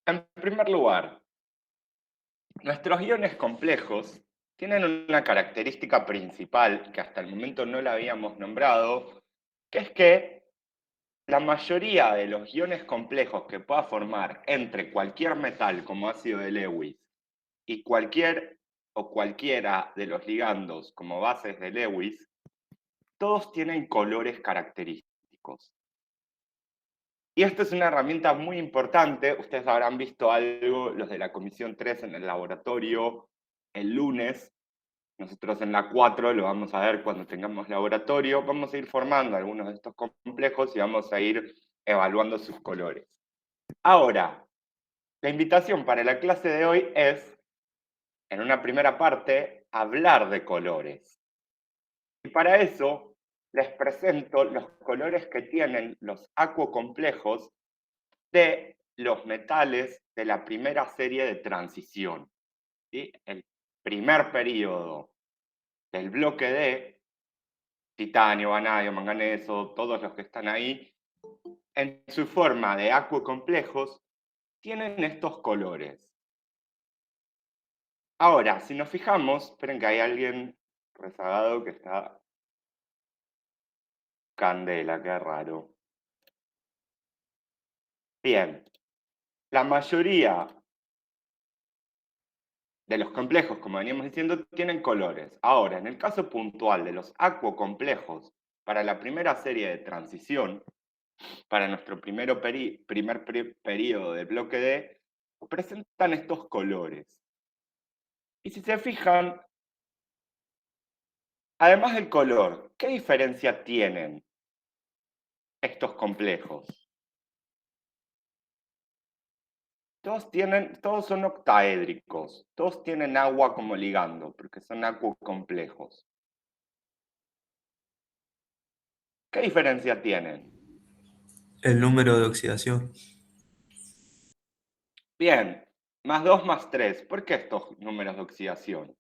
En primer lugar, nuestros iones complejos tienen una característica principal que hasta el momento no la habíamos nombrado, que es que la mayoría de los iones complejos que pueda formar entre cualquier metal como ácido de Lewis y cualquiera de los ligandos como bases de Lewis, todos tienen colores característicos. Y esta es una herramienta muy importante. Ustedes habrán visto algo, los de la comisión 3 en el laboratorio el lunes. Nosotros en la 4 lo vamos a ver cuando tengamos laboratorio. Vamos a ir formando algunos de estos complejos y vamos a ir evaluando sus colores. Ahora, la invitación para la clase de hoy es, en una primera parte, hablar de colores. Y para eso les presento los colores que tienen los acuocomplejos de los metales de la primera serie de transición. ¿Sí? El primer periodo del bloque D, titanio, vanadio, manganeso, todos los que están ahí, en su forma de acuocomplejos, tienen estos colores. Ahora, si nos fijamos, esperen que hay alguien rezagado que está candela, qué raro. Bien, la mayoría de los complejos, como veníamos diciendo, tienen colores. Ahora, en el caso puntual de los acuocomplejos, para la primera serie de transición, para nuestro primer periodo del bloque D, presentan estos colores. Y si se fijan, además del color, ¿qué diferencia tienen estos complejos? Todos son octaédricos, todos tienen agua como ligando, porque son acuocomplejos. ¿Qué diferencia tienen? El número de oxidación. Bien, más 2 más 3. ¿Por qué estos números de oxidación?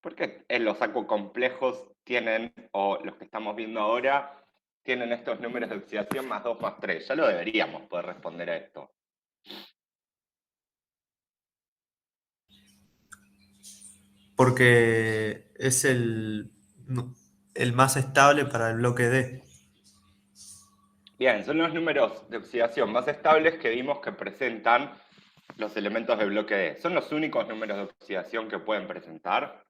Porque en los acuocomplejos tienen, o los que estamos viendo ahora, tienen estos números de oxidación más 2 más 3. Ya lo deberíamos poder responder a esto. Porque es el más estable para el bloque D. Bien, son los números de oxidación más estables que vimos que presentan los elementos del bloque D. ¿Son los únicos números de oxidación que pueden presentar?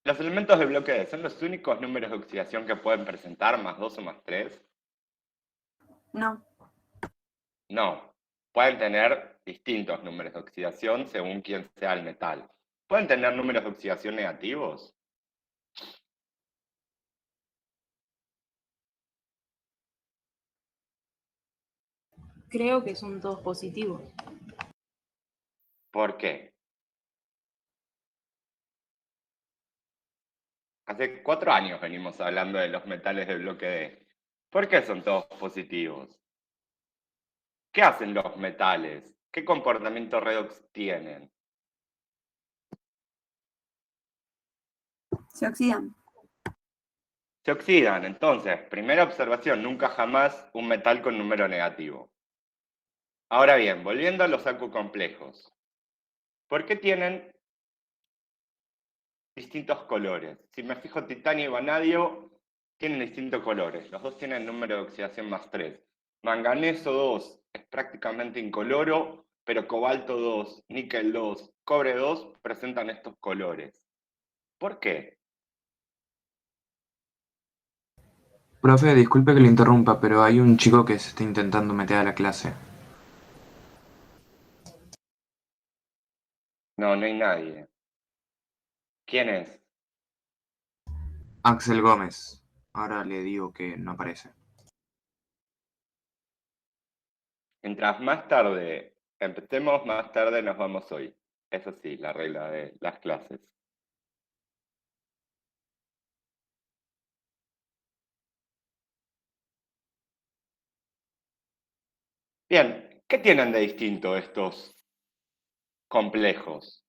¿Los elementos del bloque D son los únicos números de oxidación que pueden presentar más 2 o más 3? No, No, pueden tener distintos números de oxidación según quién sea el metal. ¿Pueden tener números de oxidación negativos? creo que son todos positivos. ¿Por qué? Hace 4 años venimos hablando de los metales del bloque D. ¿Por qué son todos positivos? ¿Qué hacen los metales? ¿Qué comportamiento redox tienen? Se oxidan. Se oxidan, entonces, primera observación, nunca jamás un metal con número negativo. Ahora bien, volviendo a los acuocomplejos. ¿Por qué tienen distintos colores? Si me fijo, titanio y vanadio tienen distintos colores. Los dos tienen número de oxidación más 3. Manganeso 2 es prácticamente incoloro, pero cobalto 2, níquel 2, cobre 2 presentan estos colores. ¿Por qué? Profe, disculpe que le interrumpa, pero hay un chico que se está intentando meter a la clase. No, no hay nadie. ¿Quién es? Axel Gómez. Ahora le digo que no aparece. Mientras más tarde empecemos, más tarde nos vamos hoy. Eso sí, la regla de las clases. Bien, ¿Qué tienen de distinto estos complejos?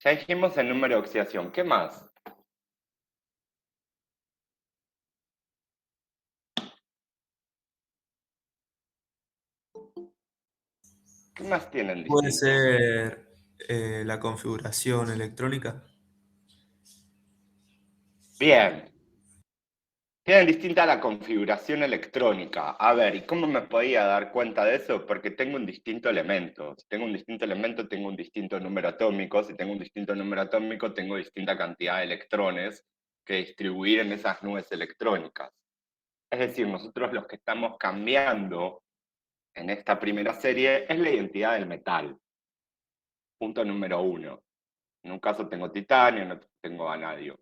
Ya dijimos el número de oxidación. ¿Qué más? ¿Qué más tienen Puede distinto? ser la configuración electrónica. Bien. Tienen distinta la configuración electrónica. A ver, ¿y cómo me podía dar cuenta de eso? Porque tengo un distinto elemento. Si tengo un distinto elemento, tengo un distinto número atómico. Si tengo un distinto número atómico, tengo distinta cantidad de electrones que distribuir en esas nubes electrónicas. Es decir, nosotros los que estamos cambiando en esta primera serie es la identidad del metal. Punto número 1. En un caso tengo titanio, en otro tengo vanadio.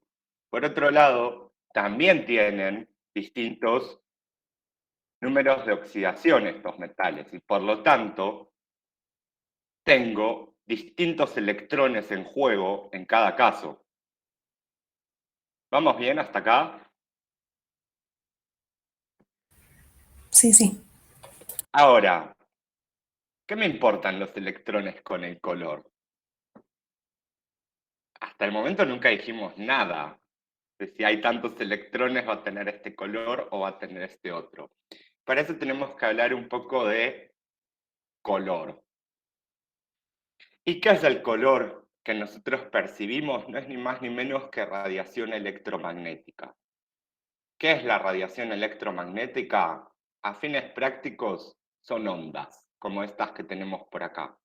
Por otro lado, también tienen distintos números de oxidación estos metales y por lo tanto tengo distintos electrones en juego en cada caso. ¿Vamos bien hasta acá? Sí, sí. Ahora, ¿qué me importan los electrones con el color? Hasta el momento nunca dijimos nada de si hay tantos electrones va a tener este color o va a tener este otro. Para eso tenemos que hablar un poco de color. ¿Y qué es el color que nosotros percibimos? No es ni más ni menos que radiación electromagnética. ¿Qué es la radiación electromagnética? A fines prácticos son ondas, como estas que tenemos por acá.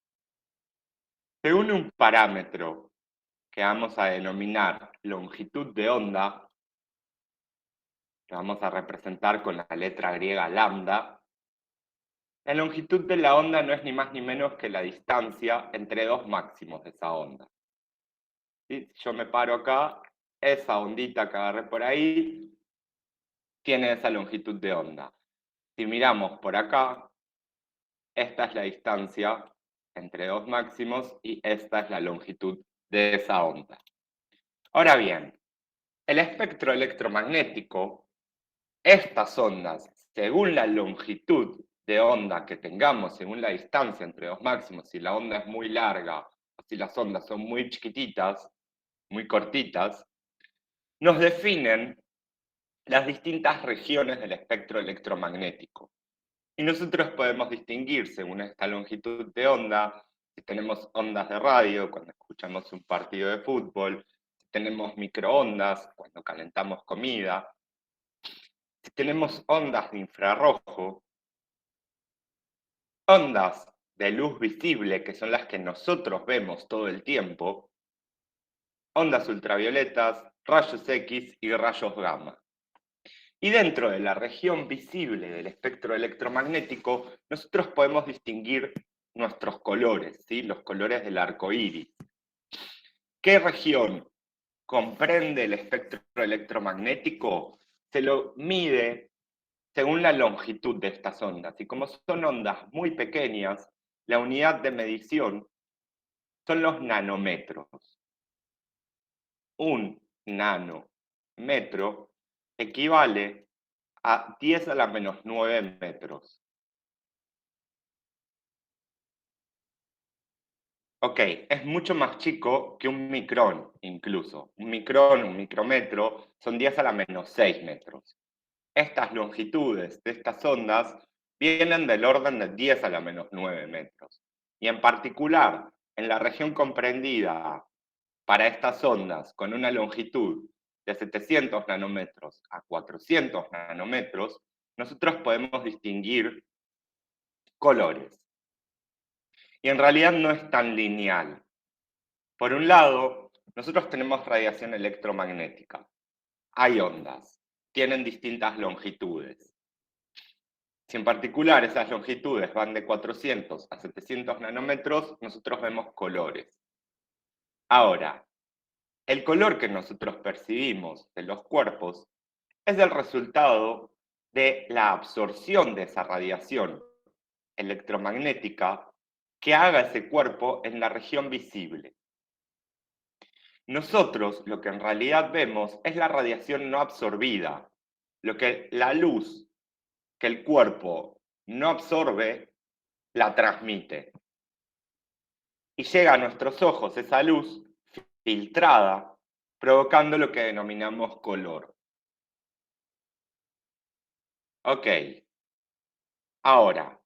Según un parámetro que vamos a denominar longitud de onda, que vamos a representar con la letra griega lambda, la longitud de la onda no es ni más ni menos que la distancia entre dos máximos de esa onda. ¿Sí? Si yo me paro acá, esa ondita que agarré por ahí tiene esa longitud de onda. Si miramos por acá, esta es la distancia entre dos máximos y esta es la longitud de esa onda. Ahora bien, el espectro electromagnético, estas ondas, según la longitud de onda que tengamos, según la distancia entre dos máximos, si la onda es muy larga o si las ondas son muy chiquititas, muy cortitas, nos definen las distintas regiones del espectro electromagnético. Y nosotros podemos distinguir según esta longitud de onda, si tenemos ondas de radio cuando escuchamos un partido de fútbol, si tenemos microondas cuando calentamos comida, si tenemos ondas de infrarrojo, ondas de luz visible, que son las que nosotros vemos todo el tiempo, ondas ultravioletas, rayos X y rayos gamma. Y dentro de la región visible del espectro electromagnético, nosotros podemos distinguir nuestros colores, ¿sí? Los colores del arco iris. ¿Qué región comprende el espectro electromagnético? Se lo mide según la longitud de estas ondas. Y como son ondas muy pequeñas, la unidad de medición son los nanómetros. Un nanómetro equivale a 10 a la menos 9 metros. Ok, es mucho más chico que un micrón incluso. Un micrón, un micrómetro, son 10 a la menos 6 metros. Estas longitudes de estas ondas vienen del orden de 10 a la menos 9 metros. Y en particular, en la región comprendida para estas ondas con una longitud de 700 nanómetros a 400 nanómetros, nosotros podemos distinguir colores. Y en realidad no es tan lineal. Por un lado, nosotros tenemos radiación electromagnética. Hay ondas, tienen distintas longitudes. Si en particular esas longitudes van de 400 a 700 nanómetros, nosotros vemos colores. Ahora, el color que nosotros percibimos de los cuerpos es el resultado de la absorción de esa radiación electromagnética que haga ese cuerpo en la región visible. Nosotros lo que en realidad vemos es la radiación no absorbida lo que la luz que el cuerpo no absorbe, la transmite. Y llega a nuestros ojos esa luz filtrada, provocando lo que denominamos color. Ok. Ahora,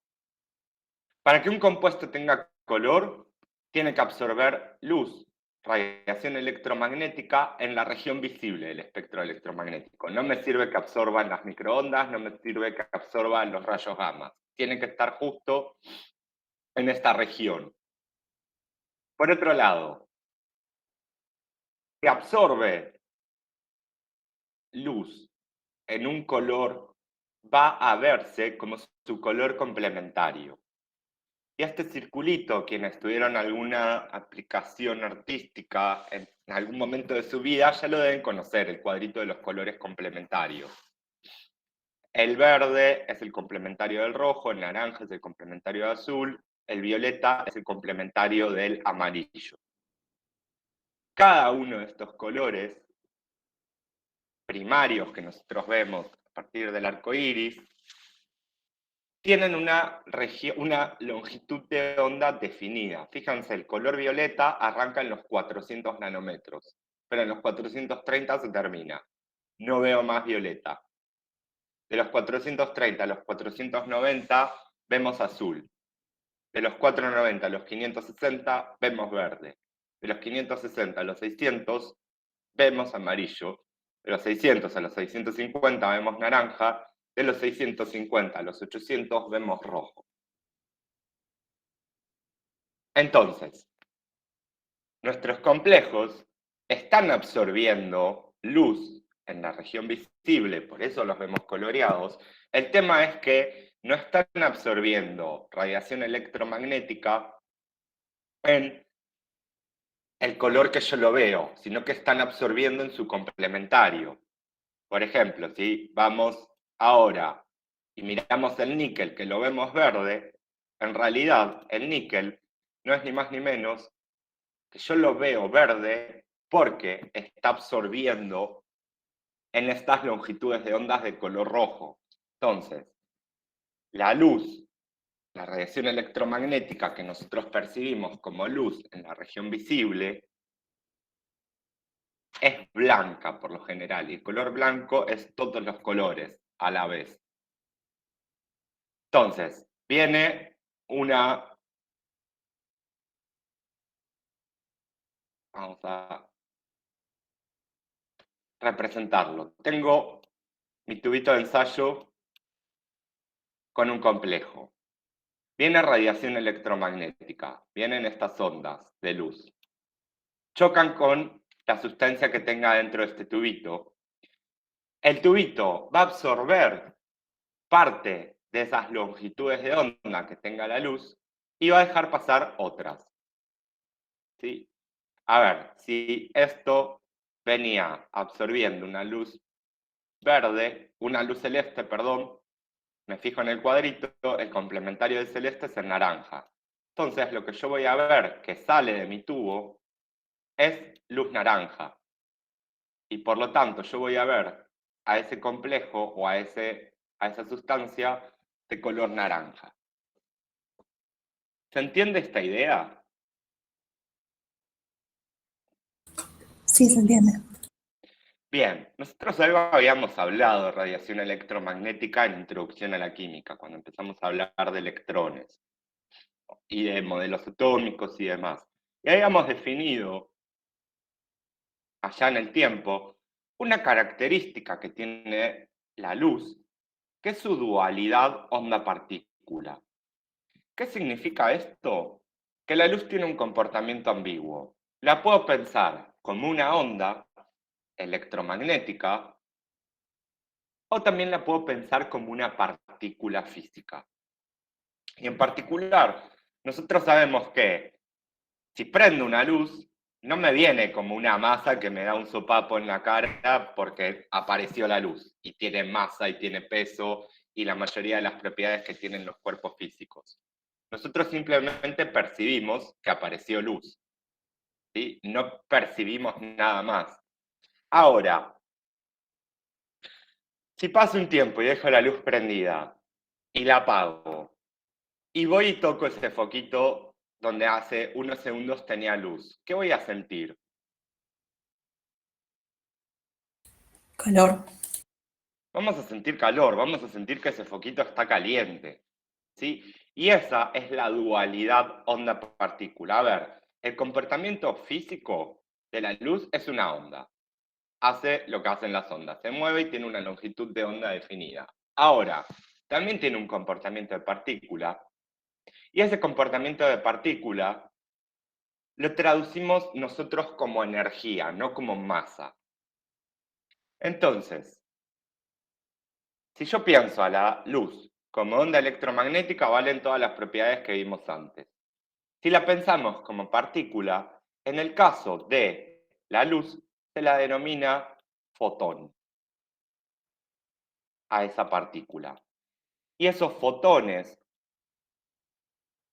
para que un compuesto tenga color, tiene que absorber luz, radiación electromagnética en la región visible del espectro electromagnético. No me sirve que absorban las microondas, no me sirve que absorban los rayos gamma. Tiene que estar justo en esta región. Por otro lado, si absorbe luz en un color, va a verse como su color complementario. Y este circulito, quienes tuvieron alguna aplicación artística en algún momento de su vida, ya lo deben conocer, el cuadrito de los colores complementarios. El verde es el complementario del rojo, el naranja es el complementario del azul, el violeta es el complementario del amarillo. Cada uno de estos colores primarios que nosotros vemos a partir del arco iris tienen una longitud de onda definida. Fíjense, el color violeta arranca en los 400 nanómetros, pero en los 430 se termina. No veo más violeta. De los 430 a los 490 vemos azul. De los 490 a los 560 vemos verde. De los 560 a los 600 vemos amarillo. De los 600 a los 650 vemos naranja. De los 650 a los 800 vemos rojo. Entonces, nuestros complejos están absorbiendo luz en la región visible, por eso los vemos coloreados. El tema es que no están absorbiendo radiación electromagnética en el color que yo lo veo, sino que están absorbiendo en su complementario. Por ejemplo, si vamos ahora y miramos el níquel, que lo vemos verde, en realidad el níquel no es ni más ni menos que yo lo veo verde porque está absorbiendo en estas longitudes de ondas de color rojo. Entonces, la luz, la radiación electromagnética que nosotros percibimos como luz en la región visible, es blanca por lo general, y el color blanco es todos los colores a la vez. Entonces, viene una... Vamos a representarlo. Tengo mi tubito de ensayo con un complejo. Viene radiación electromagnética, vienen estas ondas de luz. Chocan con la sustancia que tenga dentro de este tubito. El tubito va a absorber parte de esas longitudes de onda que tenga la luz y va a dejar pasar otras. ¿Sí? A ver, si esto venía absorbiendo una luz verde, una luz celeste, perdón, me fijo en el cuadrito, el complementario del celeste es el naranja. Entonces, lo que yo voy a ver que sale de mi tubo es luz naranja. Y por lo tanto, yo voy a ver a ese complejo o a esa sustancia de color naranja. ¿Se entiende esta idea? Sí, se entiende. Bien, nosotros algo habíamos hablado de radiación electromagnética en Introducción a la Química, cuando empezamos a hablar de electrones y de modelos atómicos y demás. Y habíamos definido, allá en el tiempo, una característica que tiene la luz, que es su dualidad onda-partícula. ¿Qué significa esto? Que la luz tiene un comportamiento ambiguo. La puedo pensar como una onda electromagnética, o también la puedo pensar como una partícula física. Y en particular, nosotros sabemos que si prendo una luz, no me viene como una masa que me da un sopapo en la cara porque apareció la luz y tiene masa y tiene peso y la mayoría de las propiedades que tienen los cuerpos físicos. Nosotros simplemente percibimos que apareció luz, ¿sí? No percibimos nada más. Ahora, Si pasa un tiempo y dejo la luz prendida y la apago, y voy y toco ese foquito donde hace unos segundos tenía luz, ¿qué voy a sentir? Calor. Vamos a sentir calor, vamos a sentir que ese foquito está caliente, ¿sí? Y esa es la dualidad onda-partícula. A ver, el comportamiento físico de la luz es una onda. Hace lo que hacen las ondas, se mueve y tiene una longitud de onda definida. Ahora, también tiene un comportamiento de partícula, y ese comportamiento de partícula lo traducimos nosotros como energía, no como masa. Entonces, si yo pienso a la luz como onda electromagnética, valen todas las propiedades que vimos antes. Si la pensamos como partícula, en el caso de la luz, se la denomina fotón a esa partícula. Y esos fotones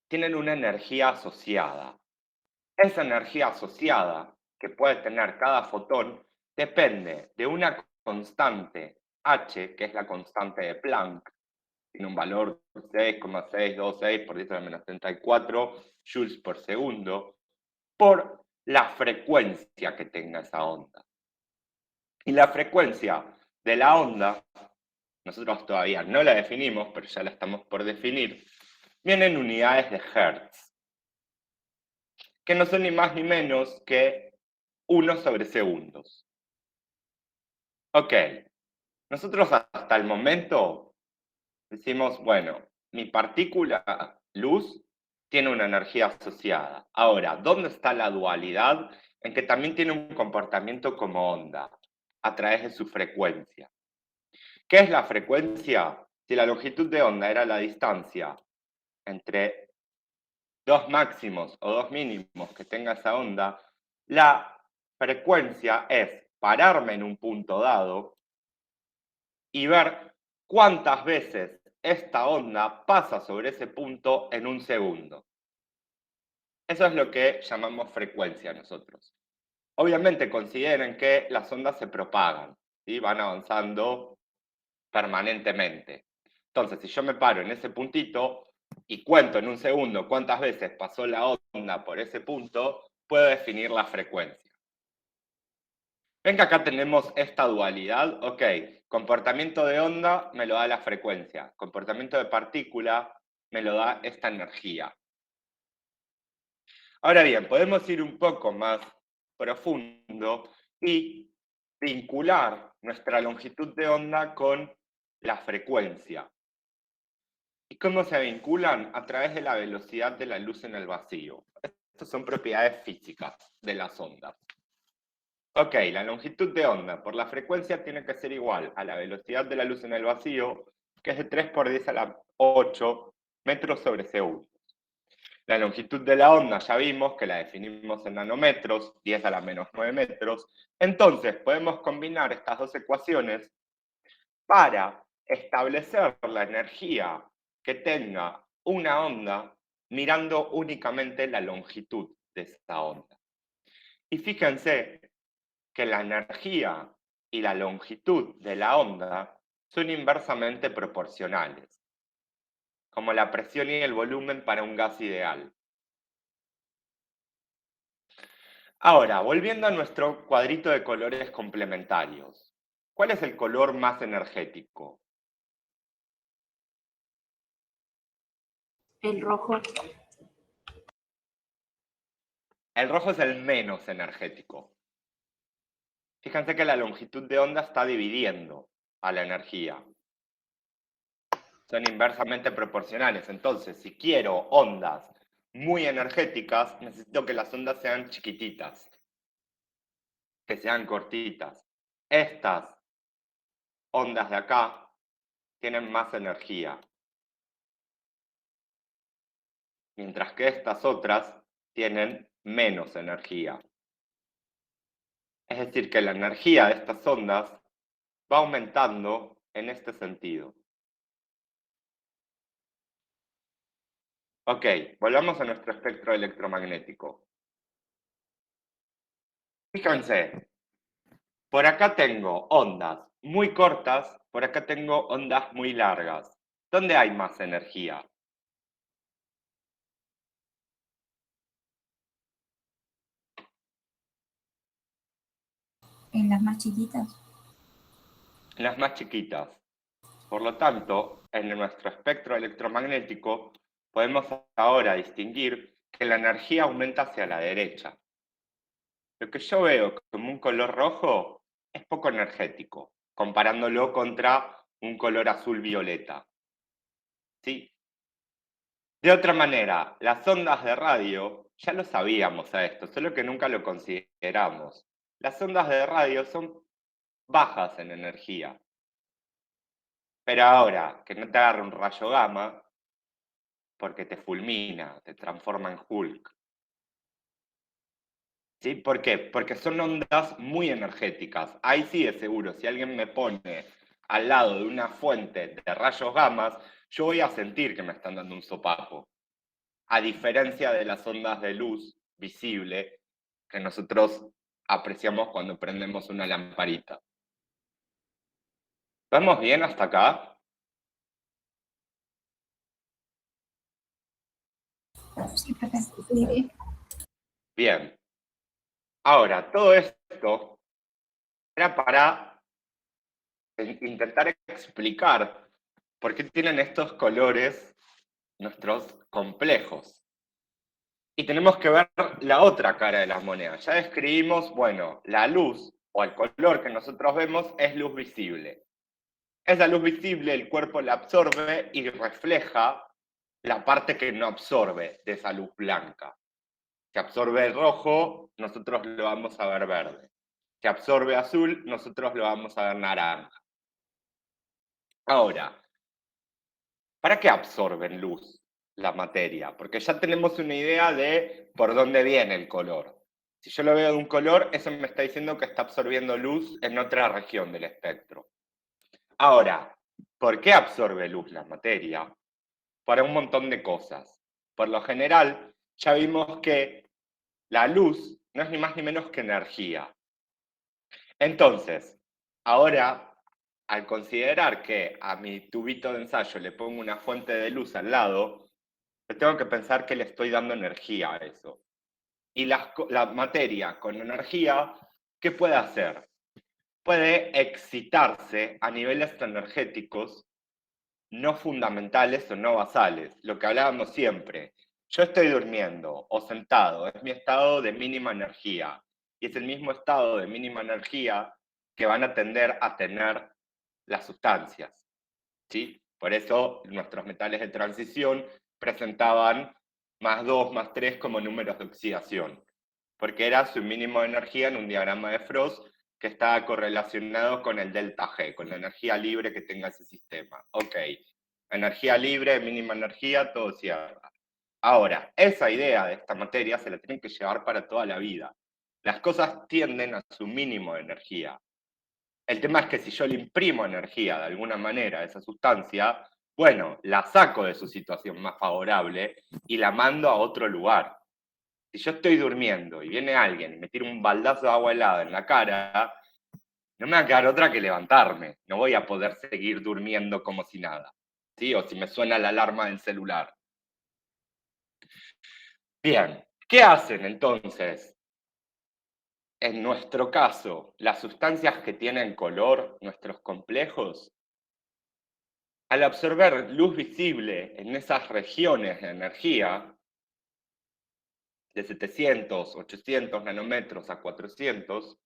tienen una energía asociada. Esa energía asociada que puede tener cada fotón depende de una constante H, que es la constante de Planck, tiene un valor 6,626 por 10 a la menos 34 joules por segundo, por la frecuencia que tenga esa onda. Y la frecuencia de la onda, nosotros todavía no la definimos, pero ya la estamos por definir, viene en unidades de Hertz, que no son ni más ni menos que 1 sobre segundos. Ok, nosotros hasta el momento decimos, bueno, mi partícula luz tiene una energía asociada. Ahora, ¿dónde está la dualidad? En que también tiene un comportamiento como onda, a través de su frecuencia. ¿Qué es la frecuencia? Si la longitud de onda era la distancia entre dos máximos o dos mínimos que tenga esa onda, la frecuencia es pararme en un punto dado y ver cuántas veces esta onda pasa sobre ese punto en un segundo. Eso es lo que llamamos frecuencia nosotros. Obviamente consideren que las ondas se propagan, ¿sí? Van avanzando permanentemente. Entonces, si yo me paro en ese puntito y cuento en un segundo cuántas veces pasó la onda por ese punto, puedo definir la frecuencia. Ven que acá tenemos esta dualidad, ok, comportamiento de onda me lo da la frecuencia, comportamiento de partícula me lo da esta energía. Ahora bien, podemos ir un poco más profundo y vincular nuestra longitud de onda con la frecuencia. ¿Y cómo se vinculan? A través de la velocidad de la luz en el vacío. Estas son propiedades físicas de las ondas. Ok, la longitud de onda por la frecuencia tiene que ser igual a la velocidad de la luz en el vacío, que es de 3 por 10 a la 8 metros sobre segundo. La longitud de la onda ya vimos que la definimos en nanómetros, 10 a la menos 9 metros. Entonces podemos combinar estas dos ecuaciones para establecer la energía que tenga una onda mirando únicamente la longitud de esa onda. Y fíjense que la energía y la longitud de la onda son inversamente proporcionales, como la presión y el volumen para un gas ideal. Ahora, volviendo a nuestro cuadrito de colores complementarios, ¿cuál es el color más energético? El rojo. El rojo es el menos energético. Fíjense que la longitud de onda está dividiendo a la energía. Son inversamente proporcionales. Entonces, si quiero ondas muy energéticas, necesito que las ondas sean chiquititas, que sean cortitas. Estas ondas de acá tienen más energía, mientras que estas otras tienen menos energía. Es decir, que la energía de estas ondas va aumentando en este sentido. Ok, volvamos a nuestro espectro electromagnético. Fíjense, Por acá tengo ondas muy cortas, por acá tengo ondas muy largas. ¿Dónde hay más energía? En las más chiquitas. En las más chiquitas. Por lo tanto, en nuestro espectro electromagnético podemos ahora distinguir que la energía aumenta hacia la derecha. Lo que yo veo como un color rojo es poco energético, comparándolo contra un color azul-violeta. ¿Sí? De otra manera, las ondas de radio, ya lo sabíamos a esto, solo que nunca lo consideramos. Las ondas de radio son bajas en energía. Pero ahora, que no te agarre un rayo gamma, porque te fulmina, te transforma en Hulk. ¿Sí? ¿Por qué? Porque son ondas muy energéticas. Ahí sí es seguro, si alguien me pone al lado de una fuente de rayos gamma, yo voy a sentir que me están dando un sopapo. A diferencia de las ondas de luz visible que nosotros apreciamos cuando prendemos una lamparita. ¿Vamos bien hasta acá? Sí, profe. Sí. Bien. Ahora, todo esto era para intentar explicar por qué tienen estos colores nuestros complejos. Y tenemos que ver la otra cara de la moneda. Ya describimos, bueno, la luz o el color que nosotros vemos es luz visible. Esa luz visible el cuerpo la absorbe y refleja la parte que no absorbe de esa luz blanca. Si absorbe el rojo, nosotros lo vamos a ver verde. Si absorbe azul, nosotros lo vamos a ver naranja. Ahora, ¿para qué absorben luz la materia? Porque ya tenemos una idea de por dónde viene el color. Si yo lo veo de un color, eso me está diciendo que está absorbiendo luz en otra región del espectro. Ahora, ¿por qué absorbe luz la materia? Para un montón de cosas. Por lo general, ya vimos que la luz no es ni más ni menos que energía. Entonces, ahora, al considerar que a mi tubito de ensayo le pongo una fuente de luz al lado, yo tengo que pensar que le estoy dando energía a eso. Y la materia con energía, ¿qué puede hacer? Puede excitarse a niveles energéticos no fundamentales o no basales, lo que hablábamos siempre. Yo estoy durmiendo o sentado, es mi estado de mínima energía, y es el mismo estado de mínima energía que van a tender a tener las sustancias, ¿sí? Por eso nuestros metales de transición presentaban +2, +3 como números de oxidación, porque era su mínimo de energía en un diagrama de Frost que estaba correlacionado con el delta G, con la energía libre que tenga ese sistema. Ok, energía libre, mínima energía, todo cierra. Ahora, esa idea de esta materia se la tienen que llevar para toda la vida. Las cosas tienden a su mínimo de energía. El tema es que si yo le imprimo energía de alguna manera a esa sustancia, bueno, la saco de su situación más favorable y la mando a otro lugar. Si yo estoy durmiendo y viene alguien y me tira un baldazo de agua helada en la cara, no me va a quedar otra que levantarme. No voy a poder seguir durmiendo como si nada. ¿Sí? O si me suena la alarma del celular. Bien, ¿qué hacen entonces? En nuestro caso, las sustancias que tienen color, nuestros complejos, al absorber luz visible en esas regiones de energía, de 700, 800 nanómetros a 400,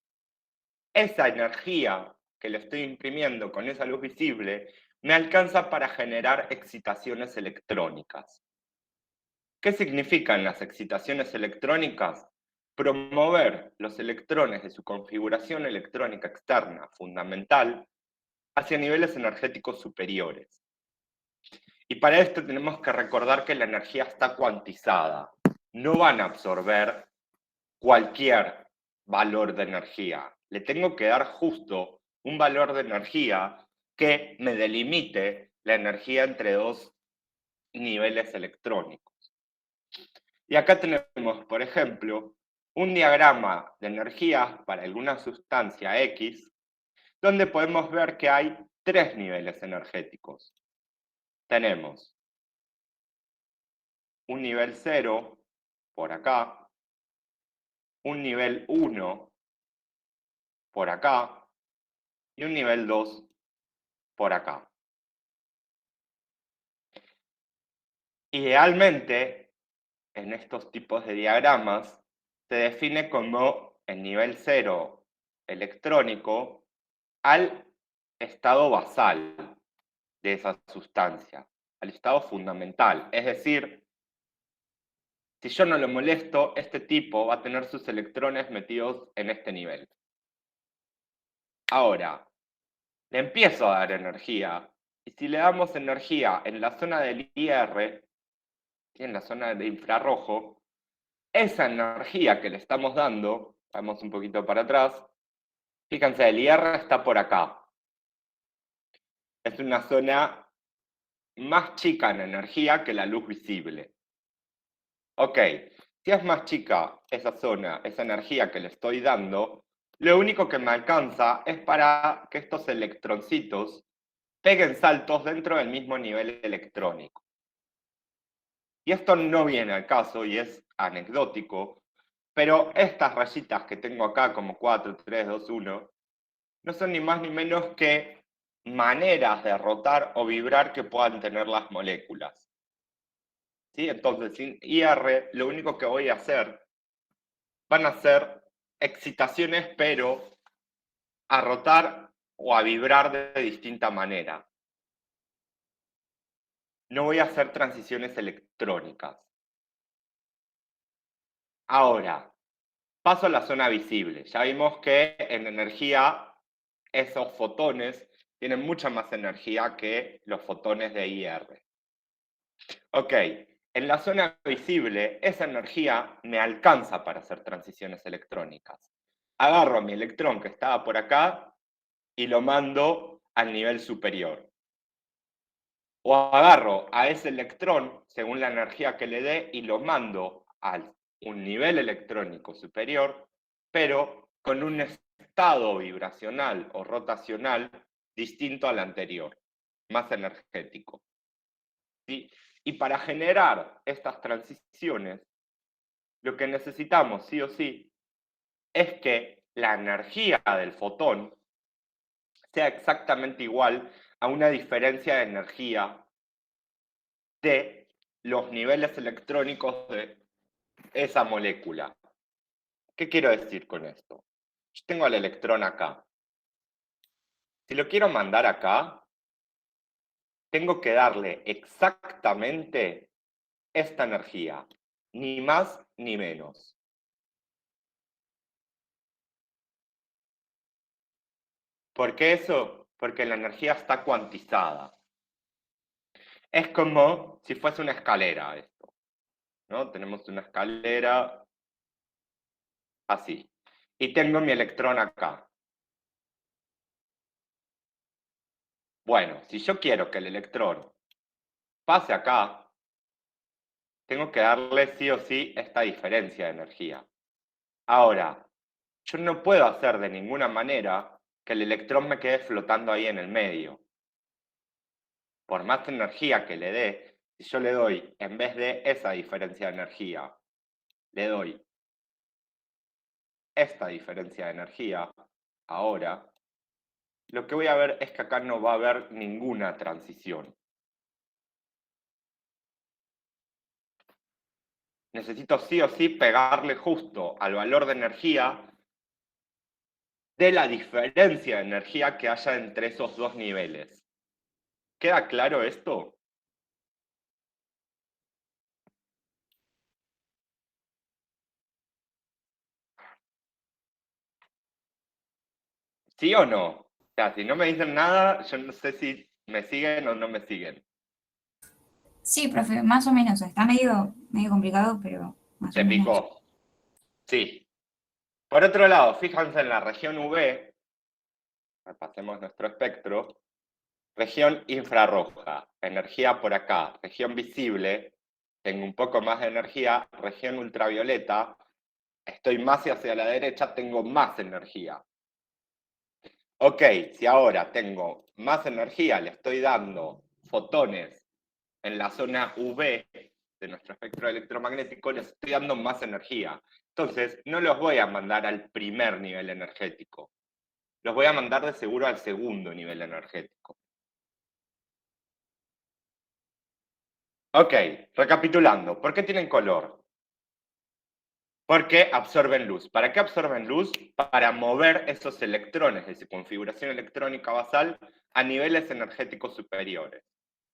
esa energía que le estoy imprimiendo con esa luz visible me alcanza para generar excitaciones electrónicas. ¿Qué significan las excitaciones electrónicas? Promover los electrones de su configuración electrónica externa fundamental hacia niveles energéticos superiores. Y para esto tenemos que recordar que la energía está cuantizada. No van a absorber cualquier valor de energía. Le tengo que dar justo un valor de energía que me delimite la energía entre dos niveles electrónicos. Y acá tenemos, por ejemplo, un diagrama de energías para alguna sustancia X, donde podemos ver que hay 3 niveles energéticos. Tenemos un nivel 0 por acá, un nivel 1 por acá y un nivel 2 por acá. Idealmente, en estos tipos de diagramas, se define como el nivel 0 electrónico al estado basal de esa sustancia, al estado fundamental. Es decir, si yo no lo molesto, este tipo va a tener sus electrones metidos en este nivel. Ahora, le empiezo a dar energía, y si le damos energía en la zona del IR, en la zona de infrarrojo, esa energía que le estamos dando, vamos un poquito para atrás, fíjense, el IR está por acá. Es una zona más chica en energía que la luz visible. Ok, si es más chica esa zona, esa energía que le estoy dando, lo único que me alcanza es para que estos electroncitos peguen saltos dentro del mismo nivel electrónico. Y esto no viene al caso y es anecdótico, pero estas rayitas que tengo acá como 4, 3, 2, 1, no son ni más ni menos que maneras de rotar o vibrar que puedan tener las moléculas. ¿Sí? Entonces, sin IR, lo único que voy a hacer van a ser excitaciones, pero a rotar o a vibrar de distinta manera. No voy a hacer transiciones electrónicas. Ahora, paso a la zona visible. Ya vimos que en energía esos fotones tienen mucha más energía que los fotones de IR. Ok, en la zona visible esa energía me alcanza para hacer transiciones electrónicas. Agarro mi electrón que estaba por acá y lo mando al nivel superior. O agarro a ese electrón, según la energía que le dé, y lo mando a un nivel electrónico superior, pero con un estado vibracional o rotacional distinto al anterior, más energético. ¿Sí? Y para generar estas transiciones, lo que necesitamos sí o sí es que la energía del fotón sea exactamente igual a una diferencia de energía de los niveles electrónicos de esa molécula. ¿Qué quiero decir con esto? Yo tengo el electrón acá. Si lo quiero mandar acá, tengo que darle exactamente esta energía, ni más ni menos. ¿Por qué eso? Porque la energía está cuantizada. Es como si fuese una escalera esto, ¿no? Tenemos una escalera así. Y tengo mi electrón acá. Bueno, si yo quiero que el electrón pase acá, tengo que darle sí o sí esta diferencia de energía. Ahora, yo no puedo hacer de ninguna manera que el electrón me quede flotando ahí en el medio. Por más energía que le dé, si yo le doy, en vez de esa diferencia de energía, le doy esta diferencia de energía, ahora, lo que voy a ver es que acá no va a haber ninguna transición. Necesito sí o sí pegarle justo al valor de energía de la diferencia de energía que haya entre esos dos niveles. ¿Queda claro esto? ¿Sí o no? O sea, si no me dicen nada, yo no sé si me siguen o no me siguen. Sí, profe, más o menos. Está medio complicado, pero más o Se menos. picó. Sí. Por otro lado, fíjense en la región UV, repasemos nuestro espectro, región infrarroja, energía por acá, región visible, tengo un poco más de energía, región ultravioleta, estoy más hacia la derecha, tengo más energía. Ok, si ahora tengo más energía, le estoy dando fotones en la zona UV de nuestro espectro electromagnético, les estoy dando más energía. Entonces, no los voy a mandar al primer nivel energético. Los voy a mandar de seguro al segundo nivel energético. Ok, recapitulando, ¿por qué tienen color? Porque absorben luz. ¿Para qué absorben luz? Para mover esos electrones de su configuración electrónica basal a niveles energéticos superiores,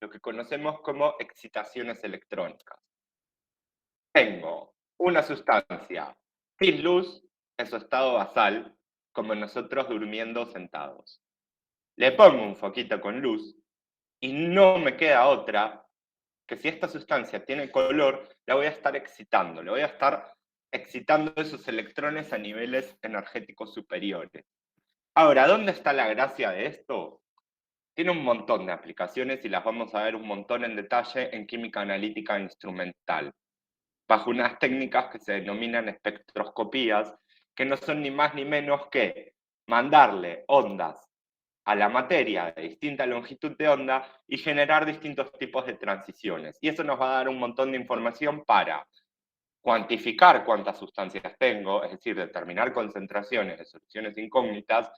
lo que conocemos como excitaciones electrónicas. Tengo una sustancia sin luz en su estado basal, como nosotros durmiendo sentados. Le pongo un foquito con luz y no me queda otra que si esta sustancia tiene color, la voy a estar excitando, le voy a estar excitando esos electrones a niveles energéticos superiores. Ahora, ¿dónde está la gracia de esto? Tiene un montón de aplicaciones y las vamos a ver un montón en detalle en química analítica instrumental, bajo unas técnicas que se denominan espectroscopías, que no son ni más ni menos que mandarle ondas a la materia de distinta longitud de onda y generar distintos tipos de transiciones. Y eso nos va a dar un montón de información para cuantificar cuántas sustancias tengo, es decir, determinar concentraciones de soluciones incógnitas,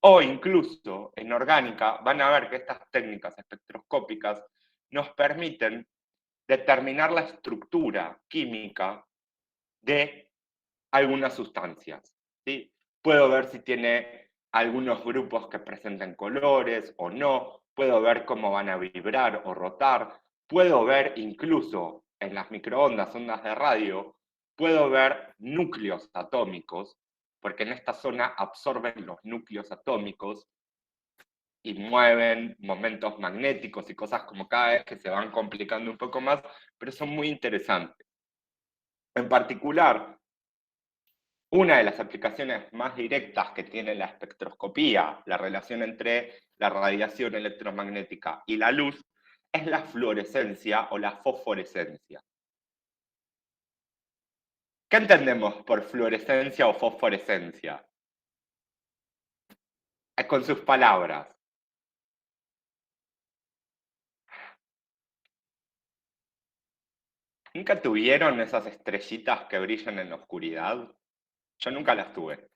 o incluso en orgánica van a ver que estas técnicas espectroscópicas nos permiten determinar la estructura química de algunas sustancias, ¿sí? Puedo ver si tiene algunos grupos que presenten colores o no, puedo ver cómo van a vibrar o rotar, puedo ver incluso en las microondas, ondas de radio, puedo ver núcleos atómicos, porque en esta zona absorben los núcleos atómicos y mueven momentos magnéticos y cosas como cada vez que se van complicando un poco más, pero son muy interesantes. En particular, una de las aplicaciones más directas que tiene la espectroscopía, la relación entre la radiación electromagnética y la luz, es la fluorescencia o la fosforescencia. ¿Qué entendemos por fluorescencia o fosforescencia? Con sus palabras. ¿Nunca tuvieron esas estrellitas que brillan en la oscuridad? Yo nunca las tuve.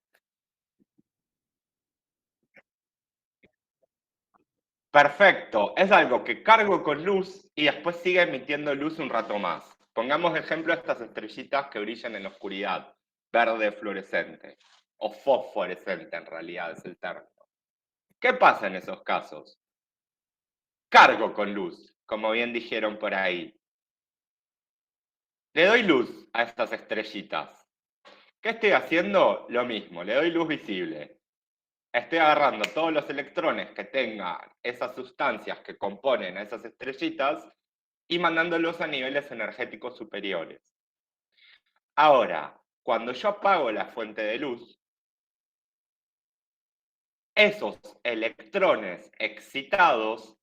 Perfecto, es algo que cargo con luz y después sigue emitiendo luz un rato más. Pongamos de ejemplo estas estrellitas que brillan en la oscuridad, verde fluorescente, o fosforescente en realidad es el término. ¿Qué pasa en esos casos? Cargo con luz, como bien dijeron por ahí. Le doy luz a estas estrellitas. ¿Qué estoy haciendo? Lo mismo, le doy luz visible. Estoy agarrando todos los electrones que tengan esas sustancias que componen a esas estrellitas y mandándolos a niveles energéticos superiores. Ahora, cuando yo apago la fuente de luz, esos electrones excitados,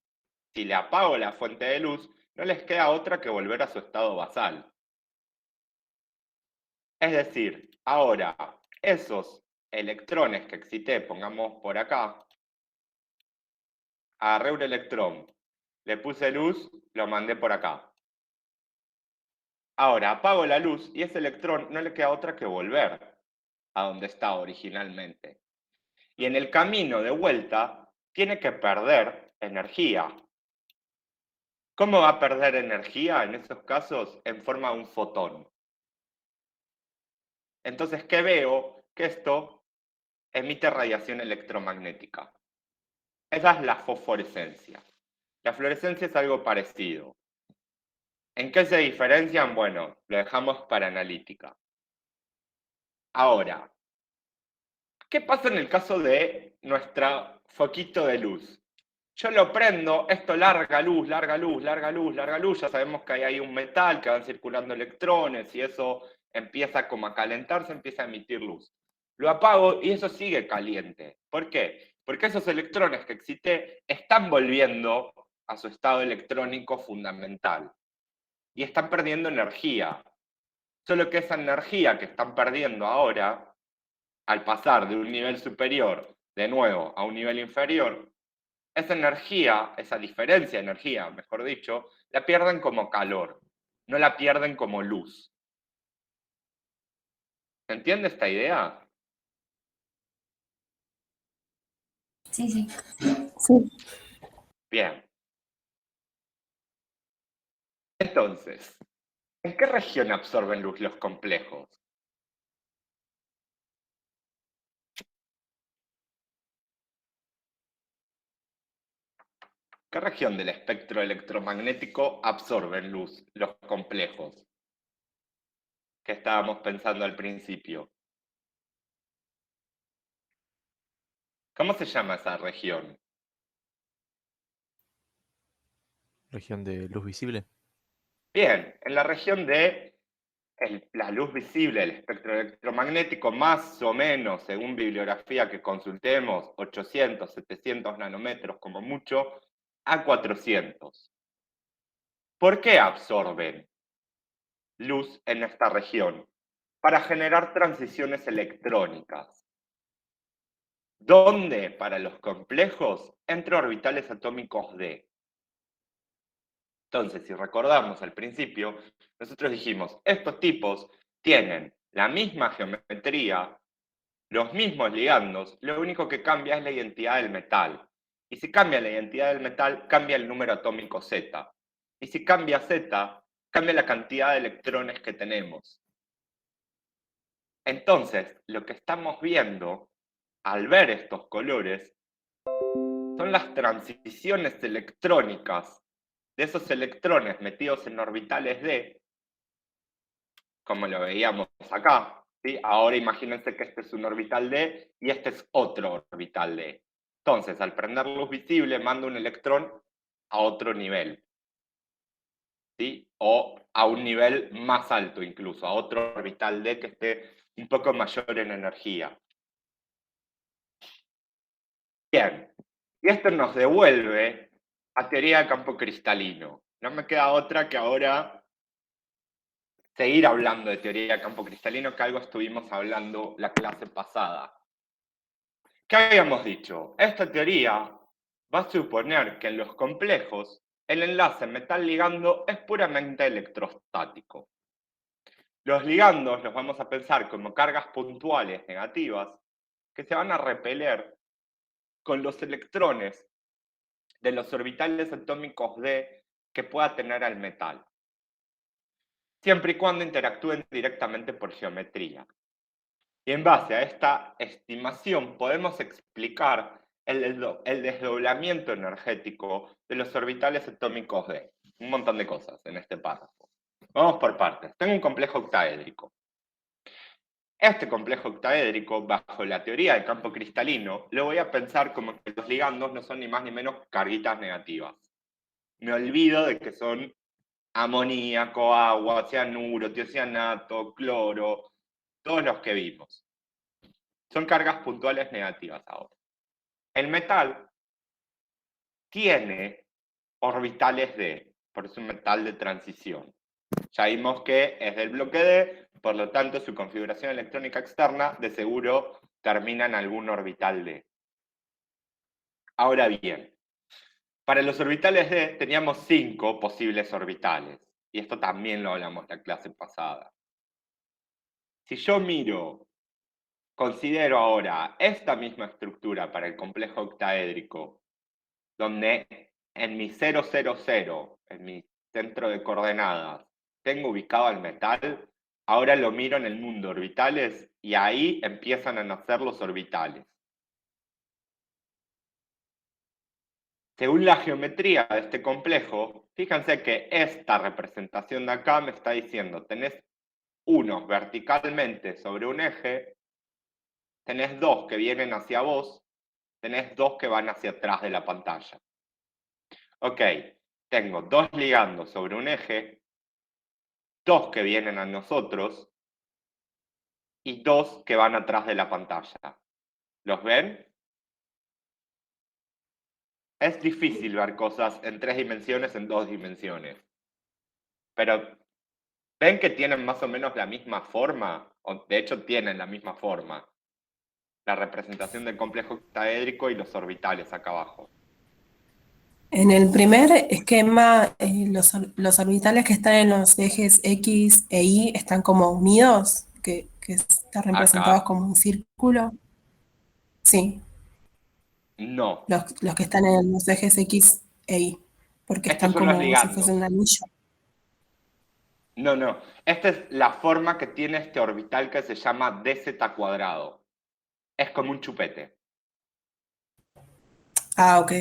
si le apago la fuente de luz, no les queda otra que volver a su estado basal. Es decir, ahora, esos electrones que excité, pongamos por acá, agarré un electrón, le puse luz, lo mandé por acá. Ahora apago la luz y ese electrón no le queda otra que volver a donde estaba originalmente. Y en el camino de vuelta tiene que perder energía. ¿Cómo va a perder energía en esos casos? En forma de un fotón. Entonces, ¿qué veo? Que esto emite radiación electromagnética. Esa es la fosforescencia. La fluorescencia es algo parecido. ¿En qué se diferencian? Bueno, lo dejamos para analítica. Ahora, ¿qué pasa en el caso de nuestro foquito de luz? Yo lo prendo, esto larga luz, larga luz, larga luz, larga luz, ya sabemos que hay ahí un metal que van circulando electrones y eso empieza como a calentarse, empieza a emitir luz. Lo apago y eso sigue caliente. ¿Por qué? Porque esos electrones que excité están volviendo a su estado electrónico fundamental y están perdiendo energía. Solo que esa energía que están perdiendo ahora, al pasar de un nivel superior de nuevo a un nivel inferior, esa energía, esa diferencia de energía, mejor dicho, la pierden como calor, no la pierden como luz. ¿Se entiende esta idea? Sí, sí. Sí. Bien. Entonces, ¿en qué región absorben luz los complejos? ¿Qué región del espectro electromagnético absorben luz los complejos? Que estábamos pensando al principio. ¿Cómo se llama esa región? Región de luz visible. Bien, en la región de la luz visible, el espectro electromagnético, más o menos, según bibliografía que consultemos, 800, 700 nanómetros como mucho, a 400. ¿Por qué absorben luz en esta región? Para generar transiciones electrónicas. ¿Dónde? Para los complejos, entre orbitales atómicos D. Entonces, si recordamos al principio, nosotros dijimos, estos tipos tienen la misma geometría, los mismos ligandos, lo único que cambia es la identidad del metal. Y si cambia la identidad del metal, cambia el número atómico Z. Y si cambia Z, cambia la cantidad de electrones que tenemos. Entonces, lo que estamos viendo al ver estos colores son las transiciones electrónicas de esos electrones metidos en orbitales D, como lo veíamos acá, ¿sí? Ahora imagínense que este es un orbital D y este es otro orbital D. Entonces, al prender luz visible, manda un electrón a otro nivel, ¿sí? O a un nivel más alto incluso, a otro orbital D que esté un poco mayor en energía. Bien, y esto nos devuelve a teoría de campo cristalino. No me queda otra que ahora seguir hablando de teoría de campo cristalino, que algo estuvimos hablando la clase pasada. ¿Qué habíamos dicho? Esta teoría va a suponer que en los complejos el enlace metal-ligando es puramente electrostático. Los ligandos los vamos a pensar como cargas puntuales negativas que se van a repeler con los electrones de los orbitales atómicos D que pueda tener el metal, siempre y cuando interactúen directamente por geometría. Y en base a esta estimación podemos explicar el desdoblamiento energético de los orbitales atómicos D. Un montón de cosas en este párrafo. Vamos por partes. Tengo un complejo octaédrico. Este complejo octaédrico, bajo la teoría del campo cristalino, lo voy a pensar como que los ligandos no son ni más ni menos carguitas negativas. Me olvido de que son amoníaco, agua, cianuro, tiocianato, cloro, todos los que vimos. Son cargas puntuales negativas ahora. El metal tiene orbitales D, por eso es un metal de transición. Ya vimos que es del bloque D, por lo tanto su configuración electrónica externa de seguro termina en algún orbital D. Ahora bien, para los orbitales D teníamos 5 posibles orbitales, y esto también lo hablamos en la clase pasada. Si yo considero ahora esta misma estructura para el complejo octaédrico, donde en mi 000, en mi centro de coordenadas, tengo ubicado el metal, ahora lo miro en el mundo orbitales y ahí empiezan a nacer los orbitales. Según la geometría de este complejo, fíjense que esta representación de acá me está diciendo, tenés unos verticalmente sobre un eje, tenés dos que vienen hacia vos, tenés dos que van hacia atrás de la pantalla. Ok, tengo dos ligandos sobre un eje, dos que vienen a nosotros y dos que van atrás de la pantalla. ¿Los ven? Es difícil ver cosas en 3 dimensiones en 2 dimensiones. Pero ¿Ven que tienen más o menos la misma forma? O, de hecho, tienen la misma forma. La representación del complejo octaédrico y los orbitales acá abajo. En el primer esquema, los orbitales que están en los ejes X e Y están como unidos, que están representados Acá, como un círculo. Sí, no. los que están en los ejes X e Y, porque Estos están son los como si fuesen ligandos. un anillo. No, no. Esta es la forma que tiene este orbital que se llama dz cuadrado. Es como un chupete. Ah, ok.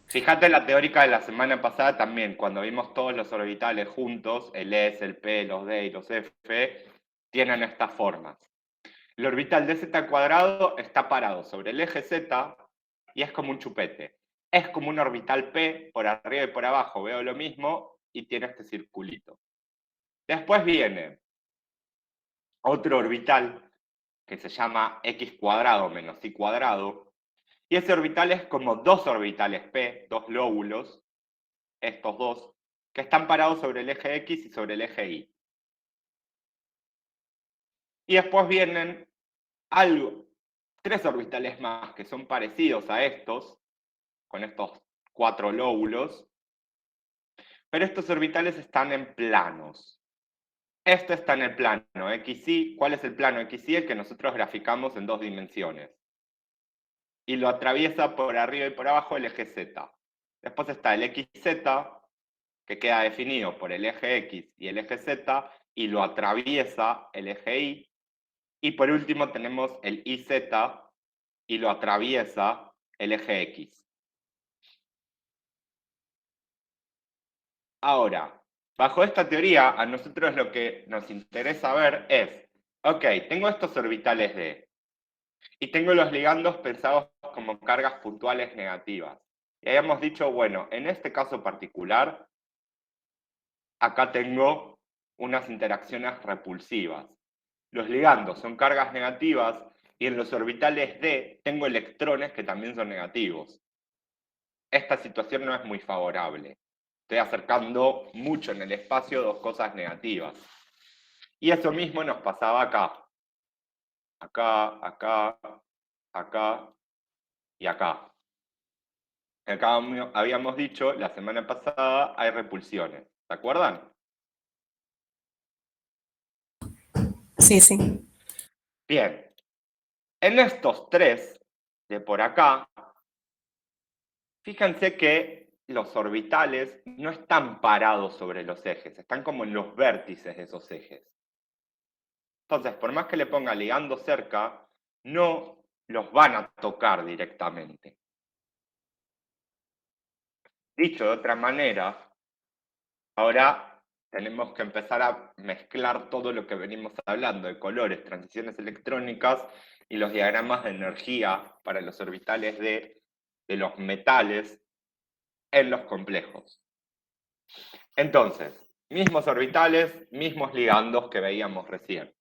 Fíjate la teórica de la semana pasada también, cuando vimos todos los orbitales juntos, el S, el P, los D y los F, tienen estas formas. El orbital dz cuadrado está parado sobre el eje Z y es como un chupete. Es como un orbital P, por arriba y por abajo veo lo mismo y tiene este circulito. Después viene otro orbital que se llama x cuadrado menos y cuadrado, y ese orbital es como dos orbitales P, dos lóbulos, estos dos, que están parados sobre el eje X y sobre el eje Y. Y después vienen tres orbitales más que son parecidos a estos, con estos cuatro lóbulos, pero estos orbitales están en planos. Este está en el plano XY. ¿Cuál es el plano XY? El que nosotros graficamos en 2 dimensiones. Y lo atraviesa por arriba y por abajo el eje Z. Después está el XZ, que queda definido por el eje X y el eje Z, y lo atraviesa el eje Y. Y por último tenemos el IZ, y lo atraviesa el eje X. Ahora, bajo esta teoría, a nosotros lo que nos interesa ver es, ok, tengo estos orbitales D, y tengo los ligandos pensados como cargas puntuales negativas. Y habíamos dicho, bueno, en este caso particular, acá tengo unas interacciones repulsivas. Los ligandos son cargas negativas y en los orbitales D tengo electrones que también son negativos. Esta situación no es muy favorable. Estoy acercando mucho en el espacio dos cosas negativas. Y eso mismo nos pasaba acá. Acá, acá, acá y acá. Acá habíamos dicho, la semana pasada hay repulsiones. ¿Se acuerdan? Sí, sí. Bien. En estos tres de por acá, fíjense que los orbitales no están parados sobre los ejes, están como en los vértices de esos ejes. Entonces, por más que le ponga ligando cerca, no los van a tocar directamente. Dicho de otra manera, ahora tenemos que empezar a mezclar todo lo que venimos hablando de colores, transiciones electrónicas y los diagramas de energía para los orbitales de los metales en los complejos. Entonces, mismos orbitales, mismos ligandos que veíamos recién.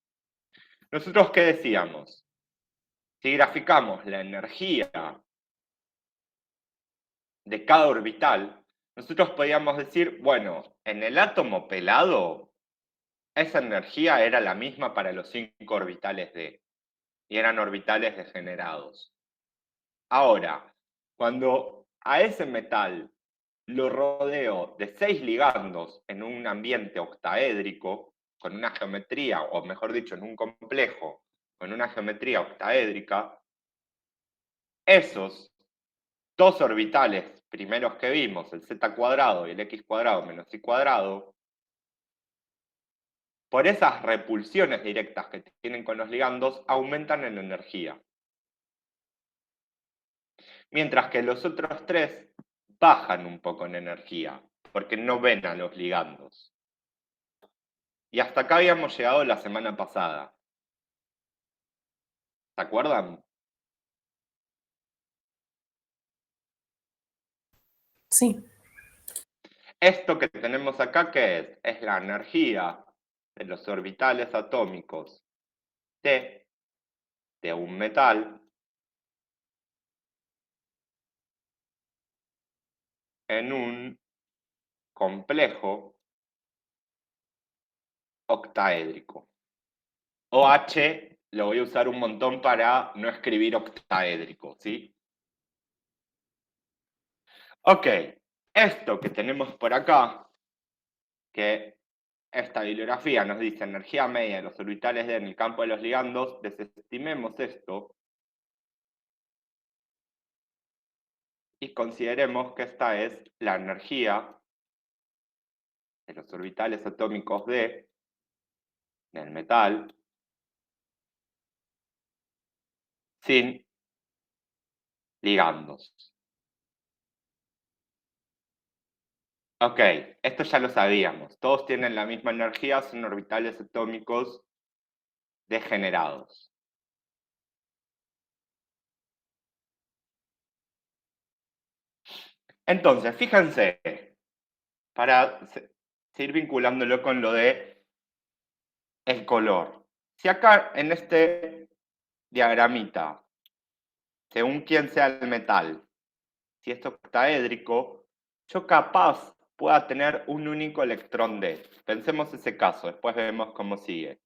¿Nosotros qué decíamos? Si graficamos la energía de cada orbital, nosotros podíamos decir, bueno, en el átomo pelado, esa energía era la misma para los 5 orbitales D, y eran orbitales degenerados. Ahora, cuando a ese metal lo rodeo de 6 ligandos en un ambiente octaédrico, con una geometría, o mejor dicho, en un complejo, con una geometría octaédrica, esos dos orbitales primeros que vimos, el z cuadrado y el x cuadrado menos y cuadrado, por esas repulsiones directas que tienen con los ligandos, aumentan en energía. Mientras que los otros tres bajan un poco en energía, porque no ven a los ligandos. Y hasta acá habíamos llegado la semana pasada. ¿Se acuerdan? Sí. Esto que tenemos acá, ¿qué es? Es la energía de los orbitales atómicos T de un metal en un complejo octaédrico. OH lo voy a usar un montón para no escribir octaédrico, ¿sí? Ok, esto que tenemos por acá, que esta bibliografía nos dice energía media de los orbitales D en el campo de los ligandos, desestimemos esto y consideremos que esta es la energía de los orbitales atómicos D del metal sin ligandos. Ok, esto ya lo sabíamos. Todos tienen la misma energía, son orbitales atómicos degenerados. Entonces, fíjense, para seguir vinculándolo con lo de el color. Si acá en este diagramita, según quién sea el metal, si esto es octaédrico, yo capaz pueda tener un único electrón D. Pensemos ese caso, después vemos cómo sigue.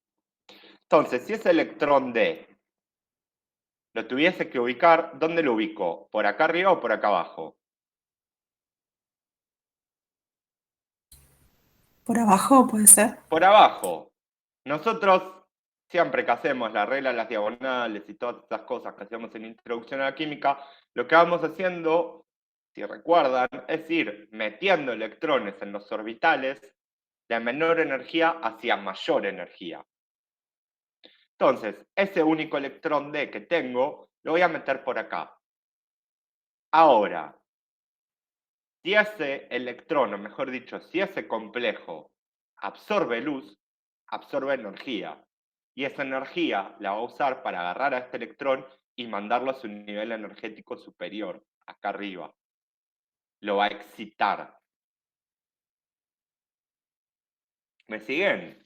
Entonces, si ese electrón D lo tuviese que ubicar, ¿dónde lo ubico? ¿Por acá arriba o por acá abajo? ¿Por abajo puede ser? Por abajo. Nosotros, siempre que hacemos la regla de las diagonales y todas estas cosas que hacemos en Introducción a la Química, lo que vamos haciendo, si recuerdan, es ir metiendo electrones en los orbitales de menor energía hacia mayor energía. Entonces, ese único electrón D que tengo, lo voy a meter por acá. Ahora, si ese electrón, o mejor dicho, si ese complejo absorbe luz, absorbe energía. Y esa energía la va a usar para agarrar a este electrón y mandarlo a su nivel energético superior, acá arriba. Lo va a excitar. ¿Me siguen?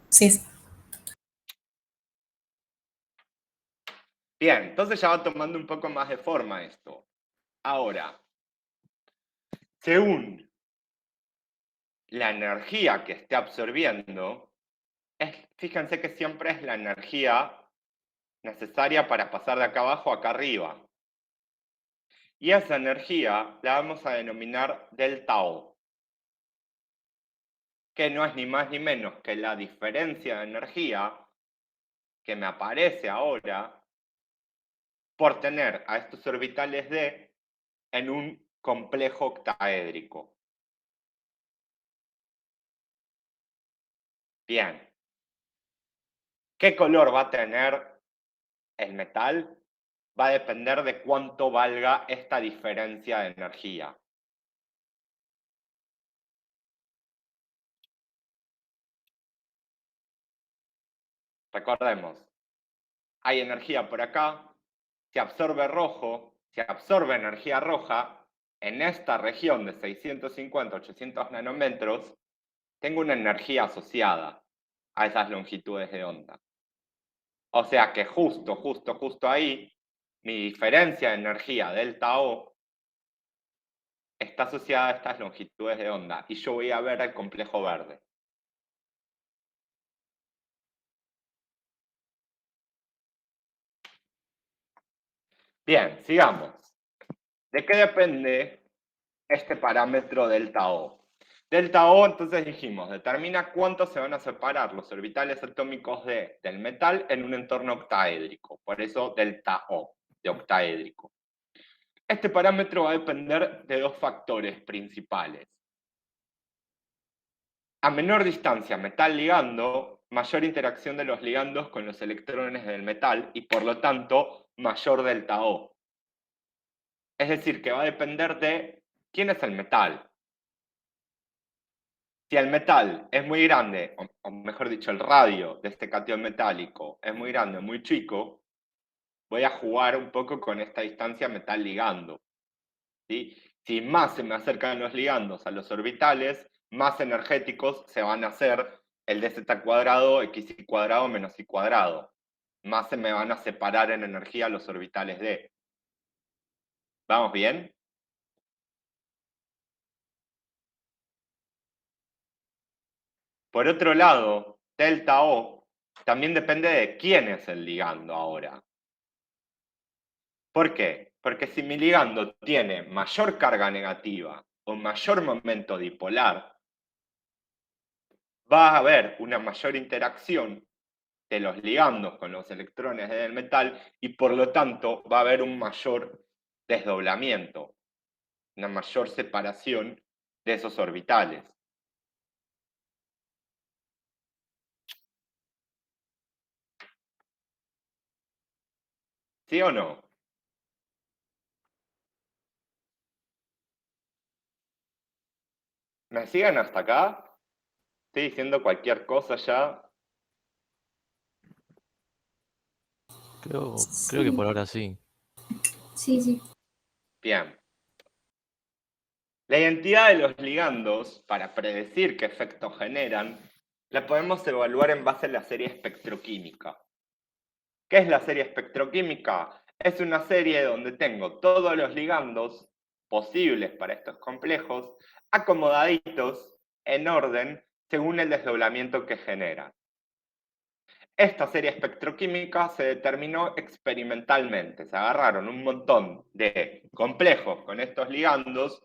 Sí. Bien, entonces ya va tomando un poco más de forma esto. Ahora, según la energía que esté absorbiendo, fíjense que siempre es la energía necesaria para pasar de acá abajo a acá arriba. Y esa energía la vamos a denominar delta O, que no es ni más ni menos que la diferencia de energía que me aparece ahora por tener a estos orbitales D en un complejo octaédrico. Bien. ¿Qué color va a tener el metal? Va a depender de cuánto valga esta diferencia de energía. Recordemos, hay energía por acá, se absorbe rojo, se absorbe energía roja, en esta región de 650 a 800 nanómetros, tengo una energía asociada a esas longitudes de onda. O sea que justo ahí, mi diferencia de energía delta O está asociada a estas longitudes de onda y yo voy a ver el complejo verde. Bien, sigamos. ¿De qué depende este parámetro delta O? Delta O, entonces dijimos, determina cuánto se van a separar los orbitales atómicos del metal en un entorno octaédrico. Por eso delta O, de octaédrico. Este parámetro va a depender de dos factores principales. A menor distancia metal-ligando, mayor interacción de los ligandos con los electrones del metal y por lo tanto mayor delta O. Es decir, que va a depender de quién es el metal. Si el metal es muy grande, o mejor dicho, el radio de este catión metálico es muy grande o muy chico, voy a jugar un poco con esta distancia metal-ligando. ¿Sí? Si más se me acercan los ligandos a los orbitales, más energéticos se van a hacer el dz cuadrado, xy cuadrado menos y cuadrado. Más se me van a separar en energía los orbitales D. ¿Vamos bien? Por otro lado, delta O también depende de quién es el ligando ahora. ¿Por qué? Porque si mi ligando tiene mayor carga negativa o mayor momento dipolar, va a haber una mayor interacción de los ligandos con los electrones del metal y por lo tanto va a haber un mayor desdoblamiento, una mayor separación de esos orbitales. ¿Sí o no? ¿Me siguen hasta acá? ¿Estoy diciendo cualquier cosa ya? Creo que Sí. por ahora sí. Sí, sí. Bien. La identidad de los ligandos, para predecir qué efectos generan, la podemos evaluar en base a la serie espectroquímica. ¿Qué es la serie espectroquímica? Es una serie donde tengo todos los ligandos posibles para estos complejos acomodaditos en orden según el desdoblamiento que generan. Esta serie espectroquímica se determinó experimentalmente. Se agarraron un montón de complejos con estos ligandos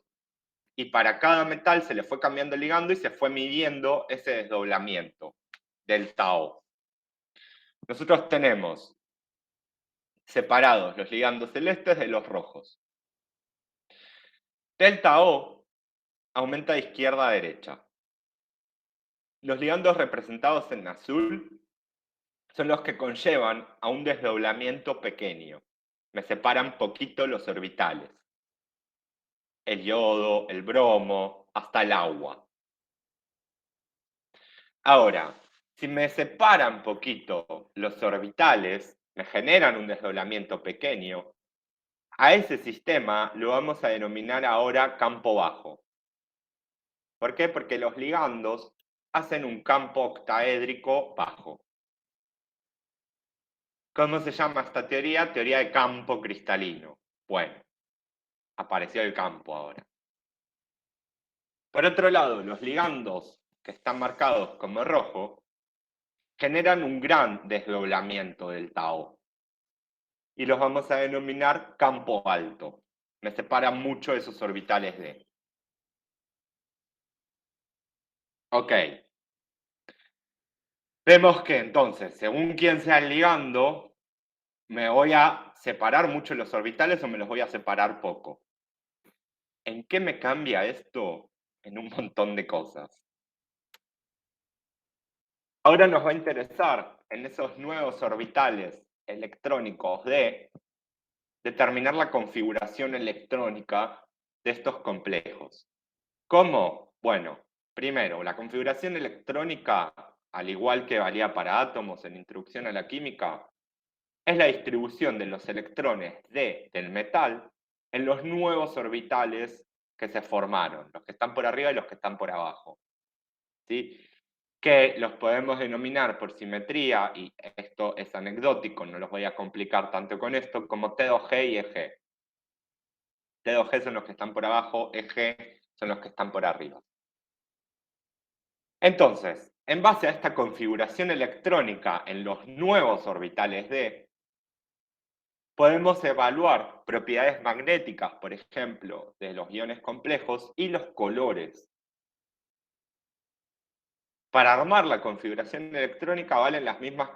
y para cada metal se le fue cambiando el ligando y se fue midiendo ese desdoblamiento del tau. Nosotros tenemos separados los ligandos celestes de los rojos. Delta O aumenta de izquierda a derecha. Los ligandos representados en azul son los que conllevan a un desdoblamiento pequeño. Me separan poquito los orbitales. El yodo, el bromo, hasta el agua. Ahora, si me separan poquito los orbitales, me generan un desdoblamiento pequeño, a ese sistema lo vamos a denominar ahora campo bajo. ¿Por qué? Porque los ligandos hacen un campo octaédrico bajo. ¿Cómo se llama esta teoría? Teoría de campo cristalino. Bueno, apareció el campo ahora. Por otro lado, los ligandos que están marcados como rojo generan un gran desdoblamiento del tau. Y los vamos a denominar campo alto. Me separan mucho esos orbitales D. Ok. Vemos que entonces, según quién sea el ligando, me voy a separar mucho los orbitales o me los voy a separar poco. ¿En qué me cambia esto? En un montón de cosas. Ahora nos va a interesar en esos nuevos orbitales electrónicos D determinar la configuración electrónica de estos complejos. ¿Cómo? Bueno, primero, la configuración electrónica, al igual que valía para átomos en Introducción a la Química, es la distribución de los electrones del metal en los nuevos orbitales que se formaron, los que están por arriba y los que están por abajo. ¿Sí? Que los podemos denominar por simetría, y esto es anecdótico, no los voy a complicar tanto con esto, como T2G y EG. T2G son los que están por abajo, EG son los que están por arriba. Entonces, en base a esta configuración electrónica en los nuevos orbitales D, podemos evaluar propiedades magnéticas, por ejemplo, de los iones complejos y los colores. Para armar la configuración electrónica valen las mismas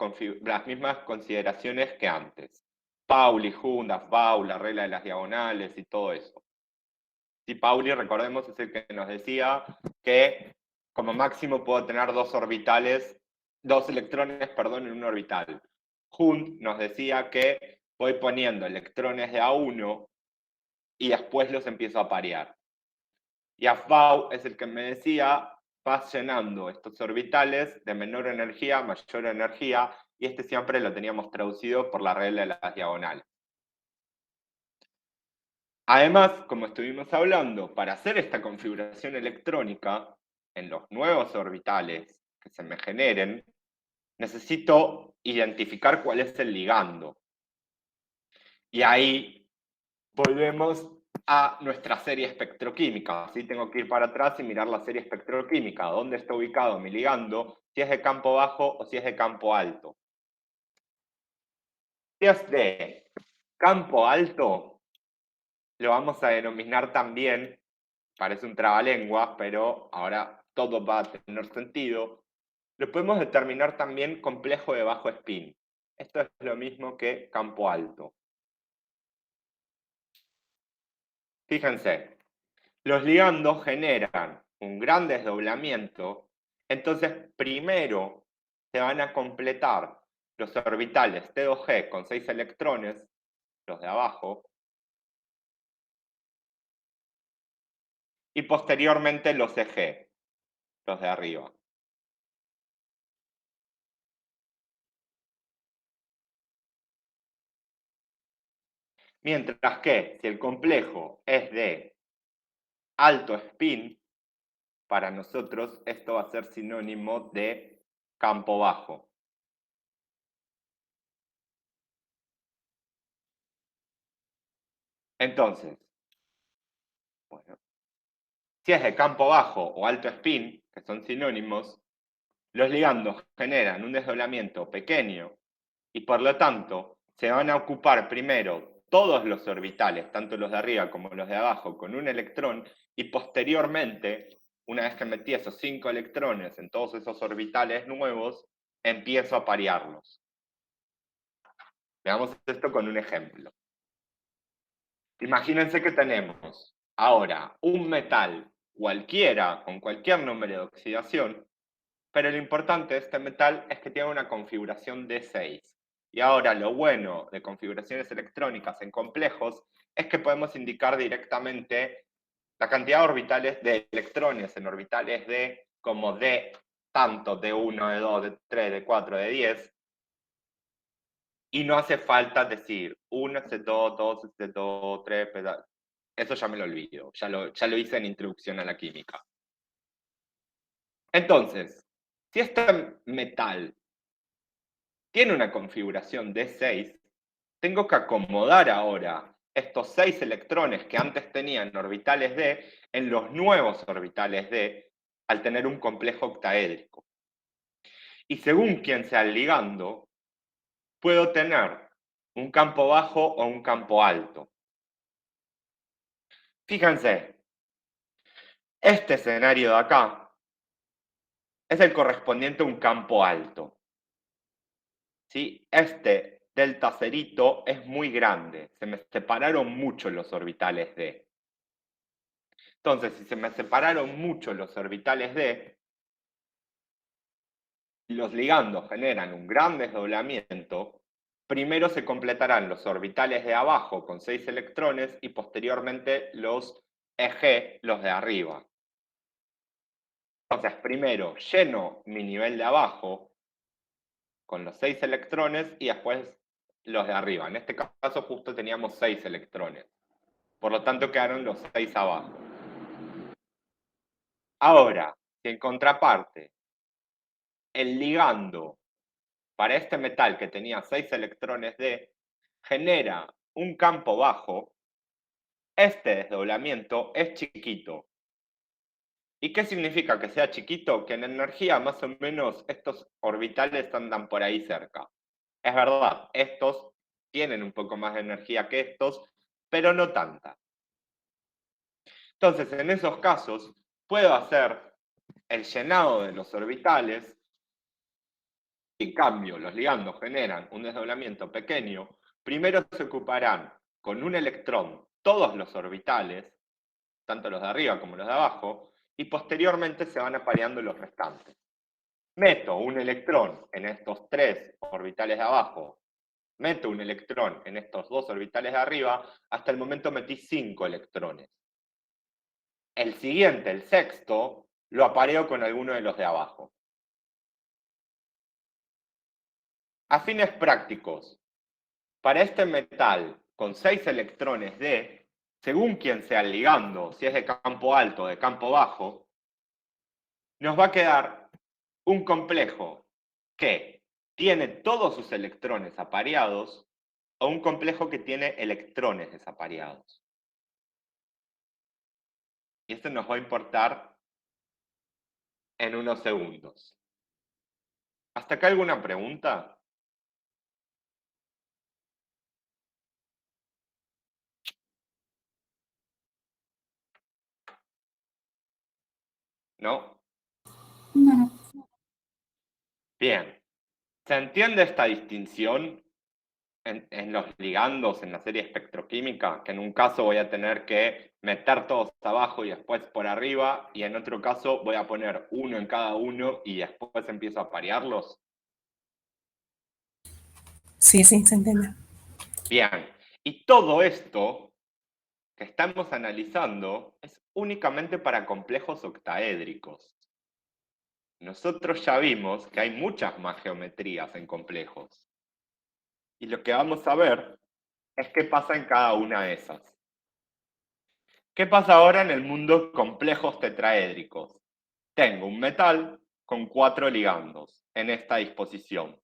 consideraciones que antes. Pauli, Hundas, Bau, la regla de las diagonales y todo eso. Si Pauli, recordemos, es el que nos decía que como máximo puedo tener dos electrones, en un orbital. Hund nos decía que voy poniendo electrones de A1 y después los empiezo a parear. Y Aufbau es el que me decía, vas llenando estos orbitales de menor energía a mayor energía, y este siempre lo teníamos traducido por la regla de las diagonales. Además, como estuvimos hablando, para hacer esta configuración electrónica en los nuevos orbitales que se me generen, necesito identificar cuál es el ligando. Y ahí volvemos a nuestra serie espectroquímica. Así tengo que ir para atrás y mirar la serie espectroquímica. ¿Dónde está ubicado mi ligando? Si es de campo bajo o si es de campo alto. Si es de campo alto, lo vamos a denominar también, parece un trabalengua, pero ahora todo va a tener sentido. Lo podemos determinar también complejo de bajo spin. Esto es lo mismo que campo alto. Fíjense, los ligandos generan un gran desdoblamiento, entonces primero se van a completar los orbitales T2G con 6 electrones, los de abajo, y posteriormente los EG, los de arriba. Mientras que si el complejo es de alto spin, para nosotros esto va a ser sinónimo de campo bajo. Entonces, bueno, si es de campo bajo o alto spin, que son sinónimos, los ligandos generan un desdoblamiento pequeño y por lo tanto se van a ocupar primero todos los orbitales, tanto los de arriba como los de abajo, con un electrón y posteriormente, una vez que metí esos 5 electrones en todos esos orbitales nuevos, empiezo a parearlos. Veamos esto con un ejemplo. Imagínense que tenemos ahora un metal cualquiera, con cualquier número de oxidación, pero lo importante de este metal es que tiene una configuración D6. Y ahora lo bueno de configuraciones electrónicas en complejos es que podemos indicar directamente la cantidad de orbitales de electrones en orbitales D como D tanto D1, D2, D3, D4, D10. Y no hace falta decir 1 Z2, 2 Z2, 3, eso ya me lo olvido, ya lo hice en Introducción a la Química. Entonces, si este metal tiene una configuración D6, tengo que acomodar ahora estos 6 electrones que antes tenía en orbitales D en los nuevos orbitales D al tener un complejo octaédrico. Y según quién sea el ligando, puedo tener un campo bajo o un campo alto. Fíjense, este escenario de acá es el correspondiente a un campo alto. ¿Sí? Este delta cerito es muy grande, se me separaron mucho los orbitales D. Entonces, si se me separaron mucho los orbitales D, y los ligandos generan un gran desdoblamiento, primero se completarán los orbitales de abajo con 6 electrones y posteriormente los EG, los de arriba. Entonces, primero lleno mi nivel de abajo con los 6 electrones y después los de arriba. En este caso justo teníamos 6 electrones. Por lo tanto quedaron los 6 abajo. Ahora, si en contraparte el ligando para este metal que tenía 6 electrones D genera un campo bajo, este desdoblamiento es chiquito. ¿Y qué significa que sea chiquito? Que en energía más o menos estos orbitales andan por ahí cerca. Es verdad, estos tienen un poco más de energía que estos, pero no tanta. Entonces, en esos casos, puedo hacer el llenado de los orbitales. En cambio, los ligandos generan un desdoblamiento pequeño. Primero se ocuparán con un electrón todos los orbitales, tanto los de arriba como los de abajo, y posteriormente se van apareando los restantes. Meto un electrón en estos 3 orbitales de abajo, meto un electrón en estos 2 orbitales de arriba, hasta el momento metí 5 electrones. El siguiente, el sexto, lo apareo con alguno de los de abajo. A fines prácticos, para este metal con 6 electrones D, según quien sea el ligando, si es de campo alto o de campo bajo, nos va a quedar un complejo que tiene todos sus electrones apareados o un complejo que tiene electrones desapareados. Y esto nos va a importar en unos segundos. ¿Hasta acá alguna pregunta? ¿No? No, no. Bien. ¿Se entiende esta distinción en los ligandos, en la serie espectroquímica? Que en un caso voy a tener que meter todos abajo y después por arriba, y en otro caso voy a poner uno en cada uno y después empiezo a parearlos. Sí, sí, se entiende. Bien. Y todo esto que estamos analizando es únicamente para complejos octaédricos. Nosotros ya vimos que hay muchas más geometrías en complejos. Y lo que vamos a ver es qué pasa en cada una de esas. ¿Qué pasa ahora en el mundo de complejos tetraédricos? Tengo un metal con 4 ligandos en esta disposición.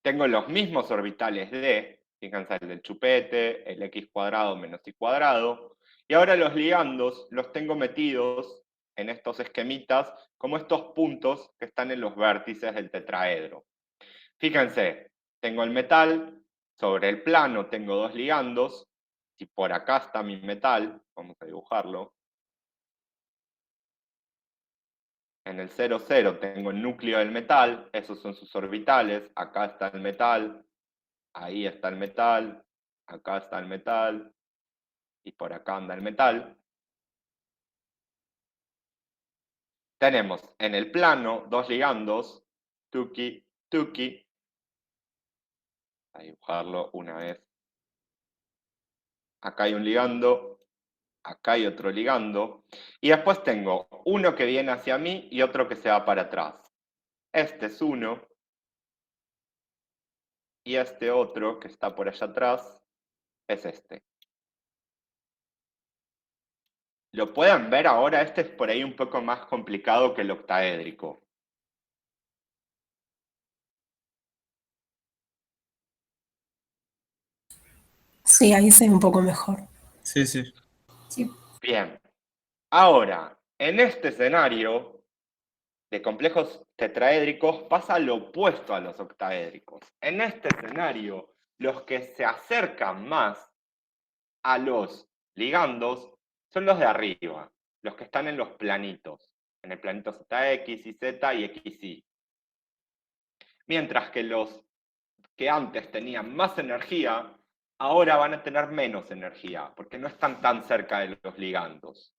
Tengo los mismos orbitales D, fíjense el del chupete, el x cuadrado menos y cuadrado, y ahora los ligandos los tengo metidos en estos esquemitas como estos puntos que están en los vértices del tetraedro. Fíjense, tengo el metal, sobre el plano tengo 2 ligandos, y por acá está mi metal, vamos a dibujarlo. En el 0, 0 tengo el núcleo del metal, esos son sus orbitales, acá está el metal, ahí está el metal, acá está el metal, y por acá anda el metal. Tenemos en el plano 2 ligandos, tuki, tuki. A dibujarlo una vez. Acá hay un ligando, acá hay otro ligando, y después tengo uno que viene hacia mí y otro que se va para atrás. Este es uno, y este otro que está por allá atrás es este. ¿Lo pueden ver ahora? Este es por ahí un poco más complicado que el octaédrico. Sí, ahí se ve un poco mejor. Sí, sí. Sí. Bien. Ahora, en este escenario de complejos tetraédricos pasa lo opuesto a los octaédricos. En este escenario, los que se acercan más a los ligandos son los de arriba, los que están en los planitos, en el planito ZX, YZ y XY. Mientras que los que antes tenían más energía, ahora van a tener menos energía, porque no están tan cerca de los ligandos.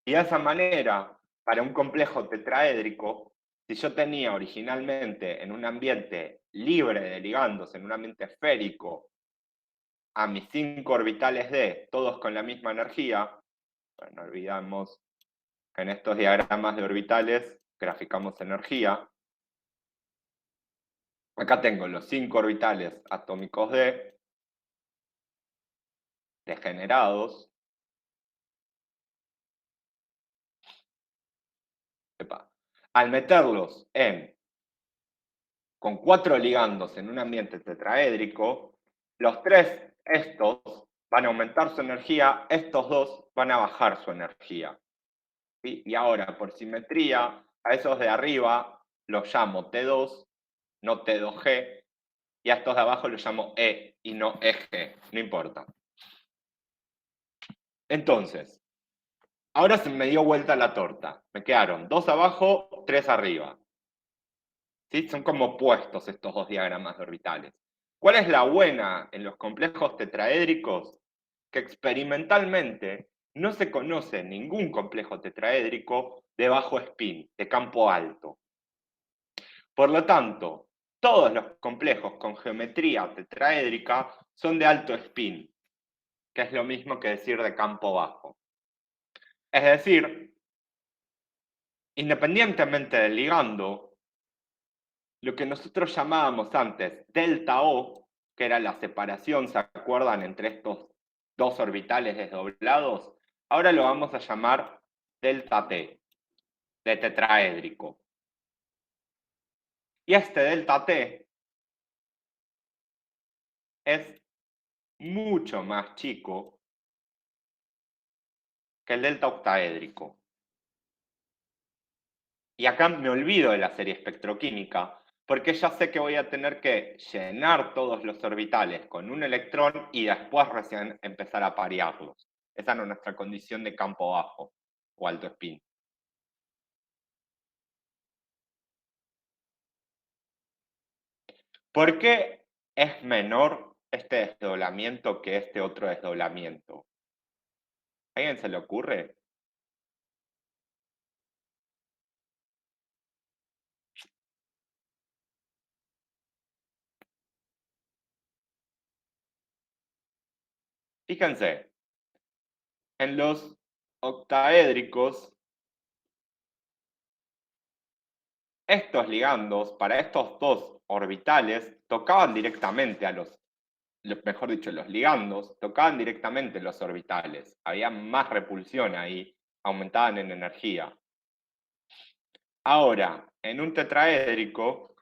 Y de esa manera, para un complejo tetraédrico, si yo tenía originalmente en un ambiente libre de ligandos, en un ambiente esférico, a mis 5 orbitales D, todos con la misma energía, bueno, no olvidamos que en estos diagramas de orbitales graficamos energía. Acá tengo los 5 orbitales atómicos D, degenerados. Al meterlos con 4 ligandos en un ambiente tetraédrico, los 3, estos, van a aumentar su energía, estos 2 van a bajar su energía. ¿Sí? Y ahora, por simetría, a esos de arriba los llamo T2, no T2G, y a estos de abajo los llamo E y no EG, no importa. Entonces, ahora se me dio vuelta la torta. Me quedaron 2 abajo, 3 arriba. ¿Sí? Son como opuestos estos dos diagramas de orbitales. ¿Cuál es la buena en los complejos tetraédricos? Que experimentalmente no se conoce ningún complejo tetraédrico de bajo spin, de campo alto. Por lo tanto, todos los complejos con geometría tetraédrica son de alto spin, que es lo mismo que decir de campo bajo. Es decir, independientemente del ligando, lo que nosotros llamábamos antes delta O, que era la separación, ¿se acuerdan?, entre estos dos orbitales desdoblados, ahora lo vamos a llamar delta T, de tetraédrico. Y este delta T es mucho más chico que el delta octaédrico. Y acá me olvido de la serie espectroquímica, porque ya sé que voy a tener que llenar todos los orbitales con un electrón y después recién empezar a parearlos. Esa no es nuestra condición de campo bajo o alto spin. ¿Por qué es menor este desdoblamiento que este otro desdoblamiento? ¿A alguien se le ocurre? Fíjense, en los octaédricos, estos ligandos para estos dos orbitales tocaban directamente a mejor dicho, los ligandos tocaban directamente los orbitales. Había más repulsión ahí, aumentaban en energía. Ahora, en un tetraédrico,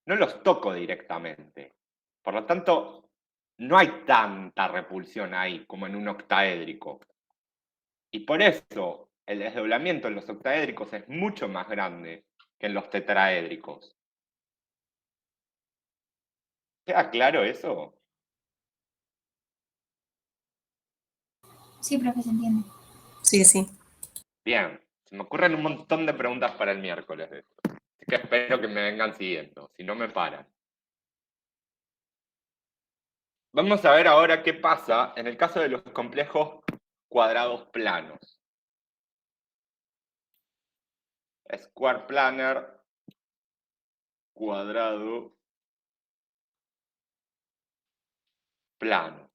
no los toco directamente. Por lo tanto, no hay tanta repulsión ahí como en un octaédrico. Y por eso el desdoblamiento en los octaédricos es mucho más grande que en los tetraédricos. ¿Queda claro eso? Sí, profe, se entiende. Sí, sí. Bien, se me ocurren un montón de preguntas para el miércoles de esto. Así que espero que me vengan siguiendo, si no me paran. Vamos a ver ahora qué pasa en el caso de los complejos cuadrados planos. Square planar, cuadrado, plano.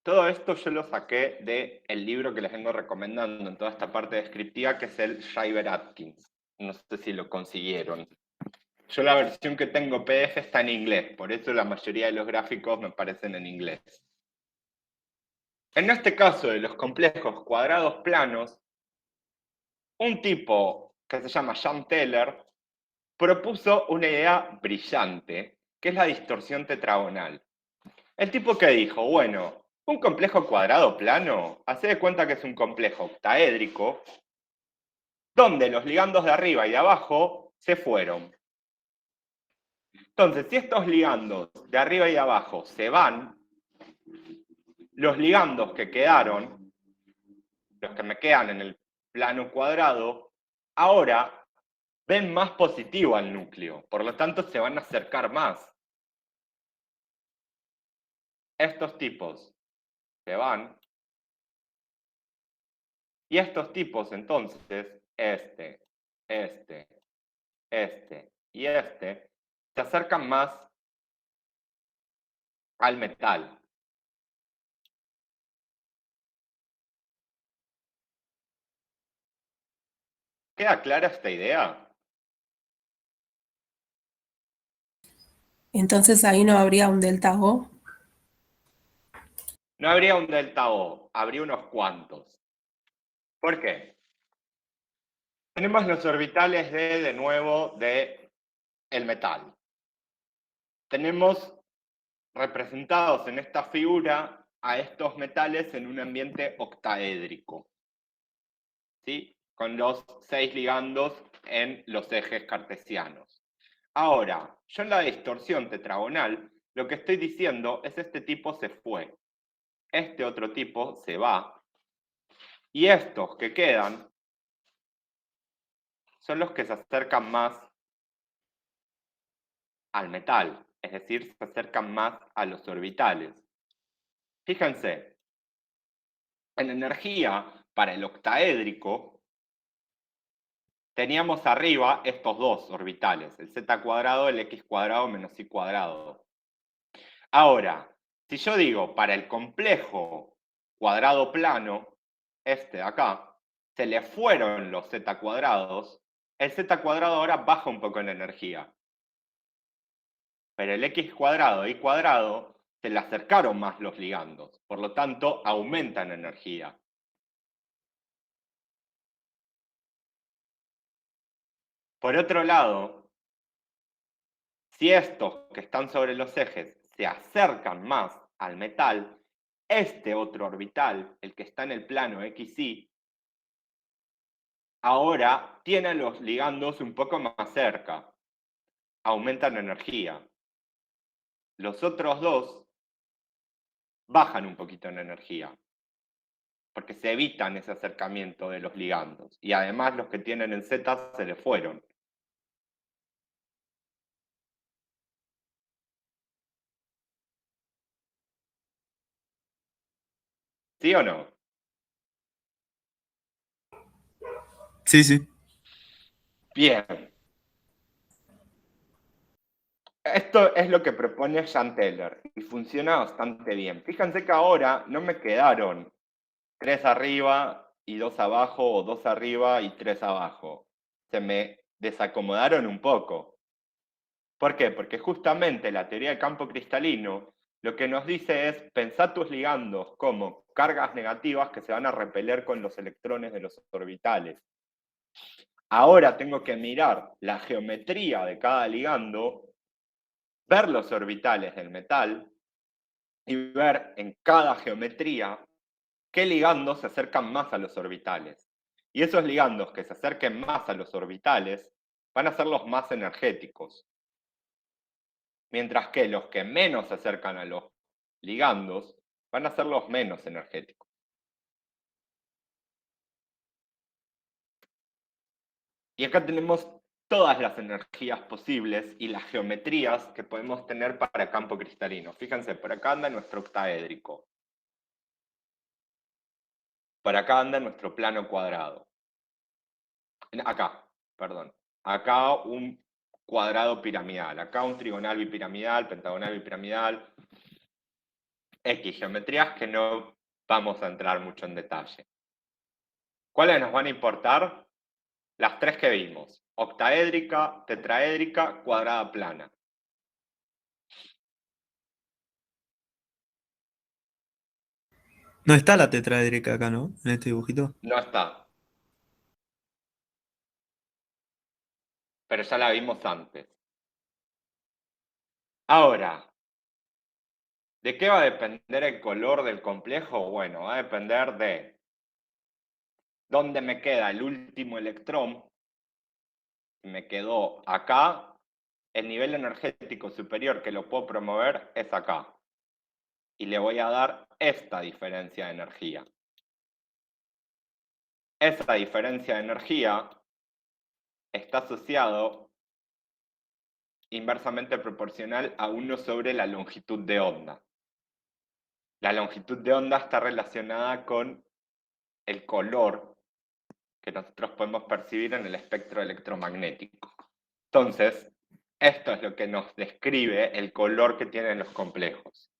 Todo esto yo lo saqué del libro que les vengo recomendando en toda esta parte descriptiva, que es el Schreiber-Atkins. No sé si lo consiguieron. Yo la versión que tengo PDF está en inglés, por eso la mayoría de los gráficos me parecen en inglés. En este caso de los complejos cuadrados planos, un tipo que se llama Jan Teller propuso una idea brillante, que es la distorsión tetragonal. El tipo que dijo, bueno, un complejo cuadrado plano, hace de cuenta que es un complejo octaédrico, donde los ligandos de arriba y de abajo se fueron. Entonces, si estos ligandos de arriba y de abajo se van, los ligandos que quedaron, los que me quedan en el plano cuadrado, ahora ven más positivo al núcleo, por lo tanto se van a acercar más. Estos tipos se van, y estos tipos entonces, este y este, se acercan más al metal. ¿Queda clara esta idea? Entonces ahí no habría un delta O. No habría un delta O, habría unos cuantos. ¿Por qué? Tenemos los orbitales de nuevo, de el metal. Tenemos representados en esta figura a estos metales en un ambiente octaédrico, ¿sí? Con los 6 ligandos en los ejes cartesianos. Ahora, yo en la distorsión tetragonal, lo que estoy diciendo es este tipo se fue, este otro tipo se va, y estos que quedan son los que se acercan más al metal, es decir, se acercan más a los orbitales. Fíjense, en energía para el octaédrico teníamos arriba estos dos orbitales, el z cuadrado, el x cuadrado menos y cuadrado. Ahora, si yo digo para el complejo cuadrado plano, este de acá, se le fueron los z cuadrados, el z cuadrado ahora baja un poco en energía. Pero el x cuadrado y cuadrado se le acercaron más los ligandos, por lo tanto aumentan energía. Por otro lado, Si estos que están sobre los ejes se acercan más al metal, este otro orbital, el que está en el plano XY, ahora tiene los ligandos un poco más cerca, aumentan energía. Los otros dos bajan un poquito en energía, porque se evitan ese acercamiento de los ligandos. Y además los que tienen en Z se les fueron. ¿Sí o no? Sí, sí. Bien. Esto es lo que propone Jan Teller y funciona bastante bien. Fíjense que ahora no me quedaron 3 arriba y 2 abajo, o 2 arriba y 3 abajo. Se me desacomodaron un poco. ¿Por qué? Porque justamente la teoría del campo cristalino lo que nos dice es pensar tus ligandos como cargas negativas que se van a repeler con los electrones de los orbitales. Ahora tengo que mirar la geometría de cada ligando, ver los orbitales del metal y ver en cada geometría qué ligandos se acercan más a los orbitales. Y esos ligandos que se acerquen más a los orbitales van a ser los más energéticos. Mientras que los que menos se acercan a los ligandos van a ser los menos energéticos. Y acá tenemos todas las energías posibles y las geometrías que podemos tener para campo cristalino. Fíjense, por acá anda nuestro octaédrico. Por acá anda nuestro plano cuadrado. Acá, perdón. Acá un cuadrado piramidal. Acá un trigonal bipiramidal, pentagonal bipiramidal. X geometrías que no vamos a entrar mucho en detalle. ¿Cuáles nos van a importar? Las 3 que vimos. Octaédrica, tetraédrica, cuadrada plana. No está la tetraédrica acá, ¿no? En este dibujito. No está. Pero ya la vimos antes. Ahora, ¿de qué va a depender el color del complejo? Bueno, va a depender de dónde me queda el último electrón. Me quedó acá. El nivel energético superior que lo puedo promover es acá. Y le voy a dar esta diferencia de energía. Esa diferencia de energía está asociado inversamente proporcional a 1 sobre la longitud de onda. La longitud de onda está relacionada con el color que nosotros podemos percibir en el espectro electromagnético. Entonces, esto es lo que nos describe el color que tienen los complejos.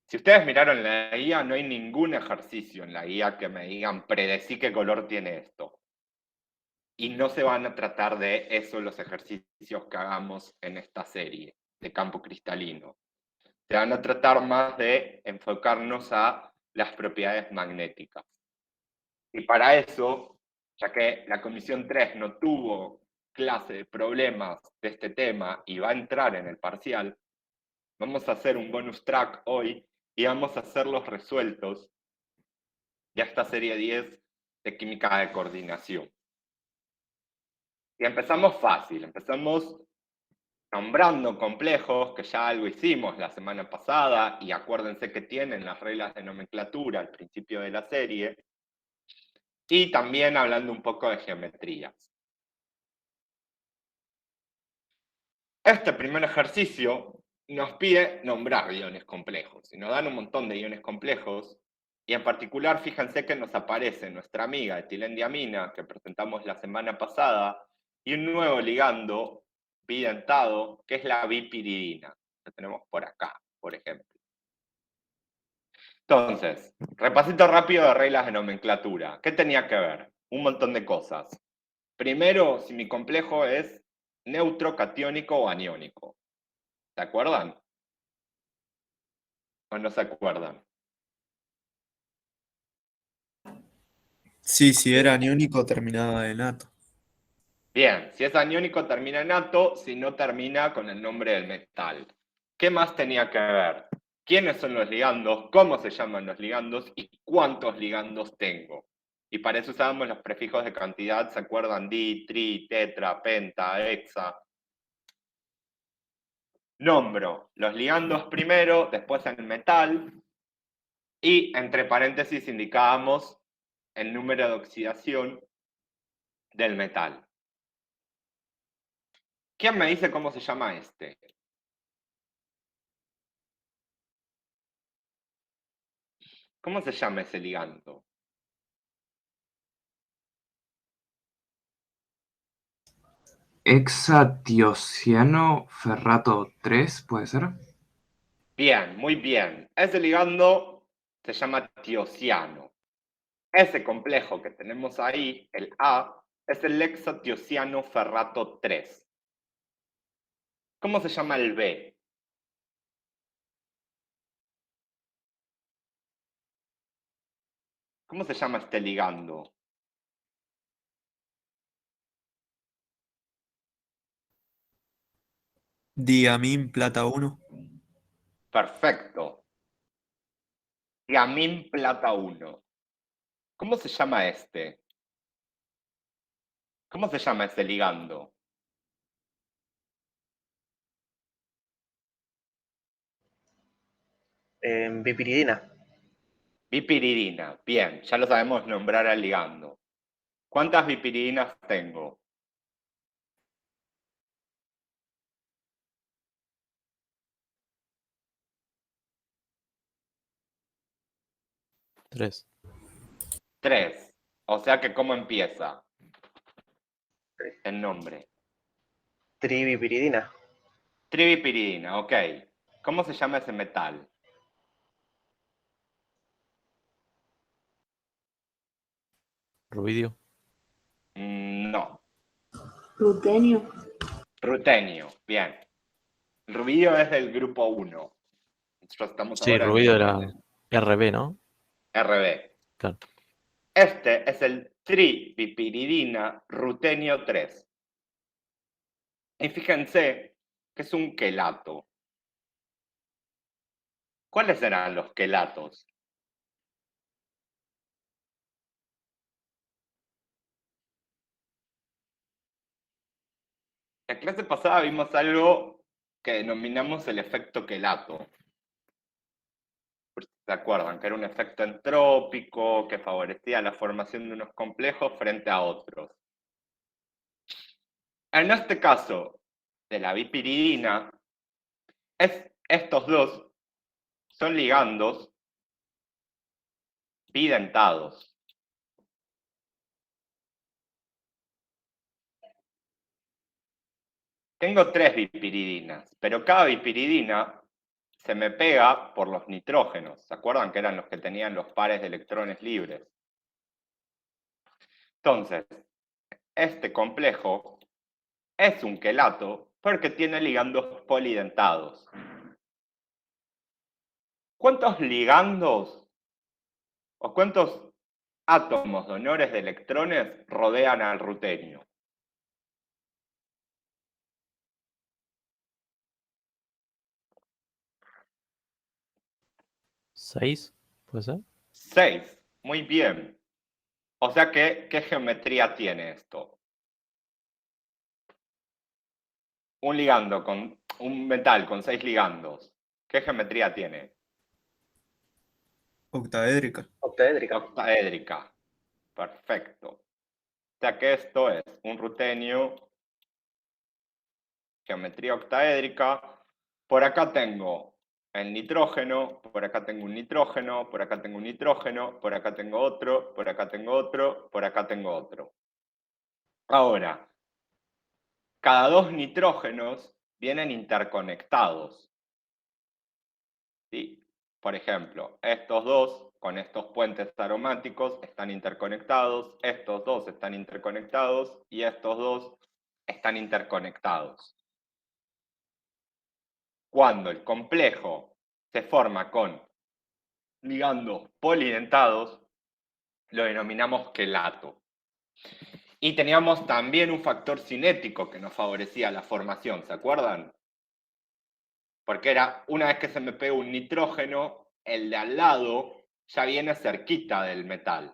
Si ustedes miraron la guía, no hay ningún ejercicio en la guía que me digan predecí qué color tiene esto. Y no se van a tratar de eso los ejercicios que hagamos en esta serie de campo cristalino. Se van a tratar más de enfocarnos a las propiedades magnéticas. Y para eso, ya que la Comisión 3 no tuvo clase de problemas de este tema y va a entrar en el parcial, vamos a hacer un bonus track hoy y vamos a hacerlos resueltos de esta serie 10 de química de coordinación. Y empezamos fácil, empezamos nombrando complejos, que ya algo hicimos la semana pasada, y acuérdense que tienen las reglas de nomenclatura al principio de la serie, y también hablando un poco de geometrías. Este primer ejercicio nos pide nombrar iones complejos, y nos dan un montón de iones complejos, y en particular fíjense que nos aparece nuestra amiga etilendiamina, que presentamos la semana pasada, y un nuevo ligando bidentado, que es la bipiridina, que tenemos por acá, por ejemplo. Entonces, repasito rápido de reglas de nomenclatura. ¿Qué tenía que ver? Un montón de cosas. Primero, si mi complejo es neutro, catiónico o aniónico. ¿Se acuerdan? ¿O no se acuerdan? Sí, si era aniónico terminaba en ato. Bien, si es aniónico termina en ato, si no termina con el nombre del metal. ¿Qué más tenía que ver? ¿Quiénes son los ligandos? ¿Cómo se llaman los ligandos? ¿Y cuántos ligandos tengo? Y para eso usábamos los prefijos de cantidad, ¿se acuerdan? Di, tri, tetra, penta, hexa. Nombro los ligandos primero, después el metal, y entre paréntesis indicábamos el número de oxidación del metal. ¿Quién me dice cómo se llama este? ¿Cómo se llama ese ligando? Hexatiociano ferrato 3, ¿puede ser? Bien, muy bien. Ese ligando se llama tiociano. Ese complejo que tenemos ahí, el A, es el hexatiociano ferrato 3. ¿Cómo se llama el B? ¿Cómo se llama este ligando? Diamín plata 1. Perfecto. Diamín plata 1. ¿Cómo se llama este? ¿Cómo se llama este ligando? Bipiridina. Bipiridina. Bien, ya lo sabemos nombrar al ligando. ¿Cuántas bipiridinas tengo? Tres. 3. O sea que ¿cómo empieza el nombre? Tribipiridina. Tribipiridina, ok. ¿Cómo se llama ese metal? Rubidio. No. Rutenio. Rutenio, bien. El rubidio es del grupo 1. Nosotros estamos Sí, ahora en rubidio el era RB, ¿no? RB. Claro. Este es el tribipiridina rutenio 3. Y fíjense que es un quelato. ¿Cuáles eran los quelatos? En la clase pasada vimos algo que denominamos el efecto quelato. ¿Se acuerdan? Que era un efecto entrópico que favorecía la formación de unos complejos frente a otros. En este caso de la bipiridina, estos dos son ligandos bidentados. Tengo 3 bipiridinas, pero cada bipiridina se me pega por los nitrógenos. ¿Se acuerdan que eran los que tenían los pares de electrones libres? Entonces, este complejo es un quelato porque tiene ligandos polidentados. ¿Cuántos ligandos o cuántos átomos donores de electrones rodean al rutenio? 6, ¿puede ser? 6. Muy bien. O sea que, ¿qué geometría tiene esto? Un ligando con un metal con 6 ligandos. ¿Qué geometría tiene? Octaédrica. Octaédrica. Octaédrica. Perfecto. O sea que esto es un rutenio, geometría octaédrica. Por acá tengo el nitrógeno, por acá tengo un nitrógeno, por acá tengo un nitrógeno, por acá tengo otro, por acá tengo otro, por acá tengo otro. Ahora, cada 2 nitrógenos vienen interconectados. ¿Sí? Por ejemplo, estos dos con estos puentes aromáticos están interconectados, estos dos están interconectados y estos dos están interconectados. Cuando el complejo se forma con ligandos polidentados, lo denominamos quelato. Y teníamos también un factor cinético que nos favorecía la formación, ¿se acuerdan? Porque era, una vez que se me pega un nitrógeno, el de al lado ya viene cerquita del metal.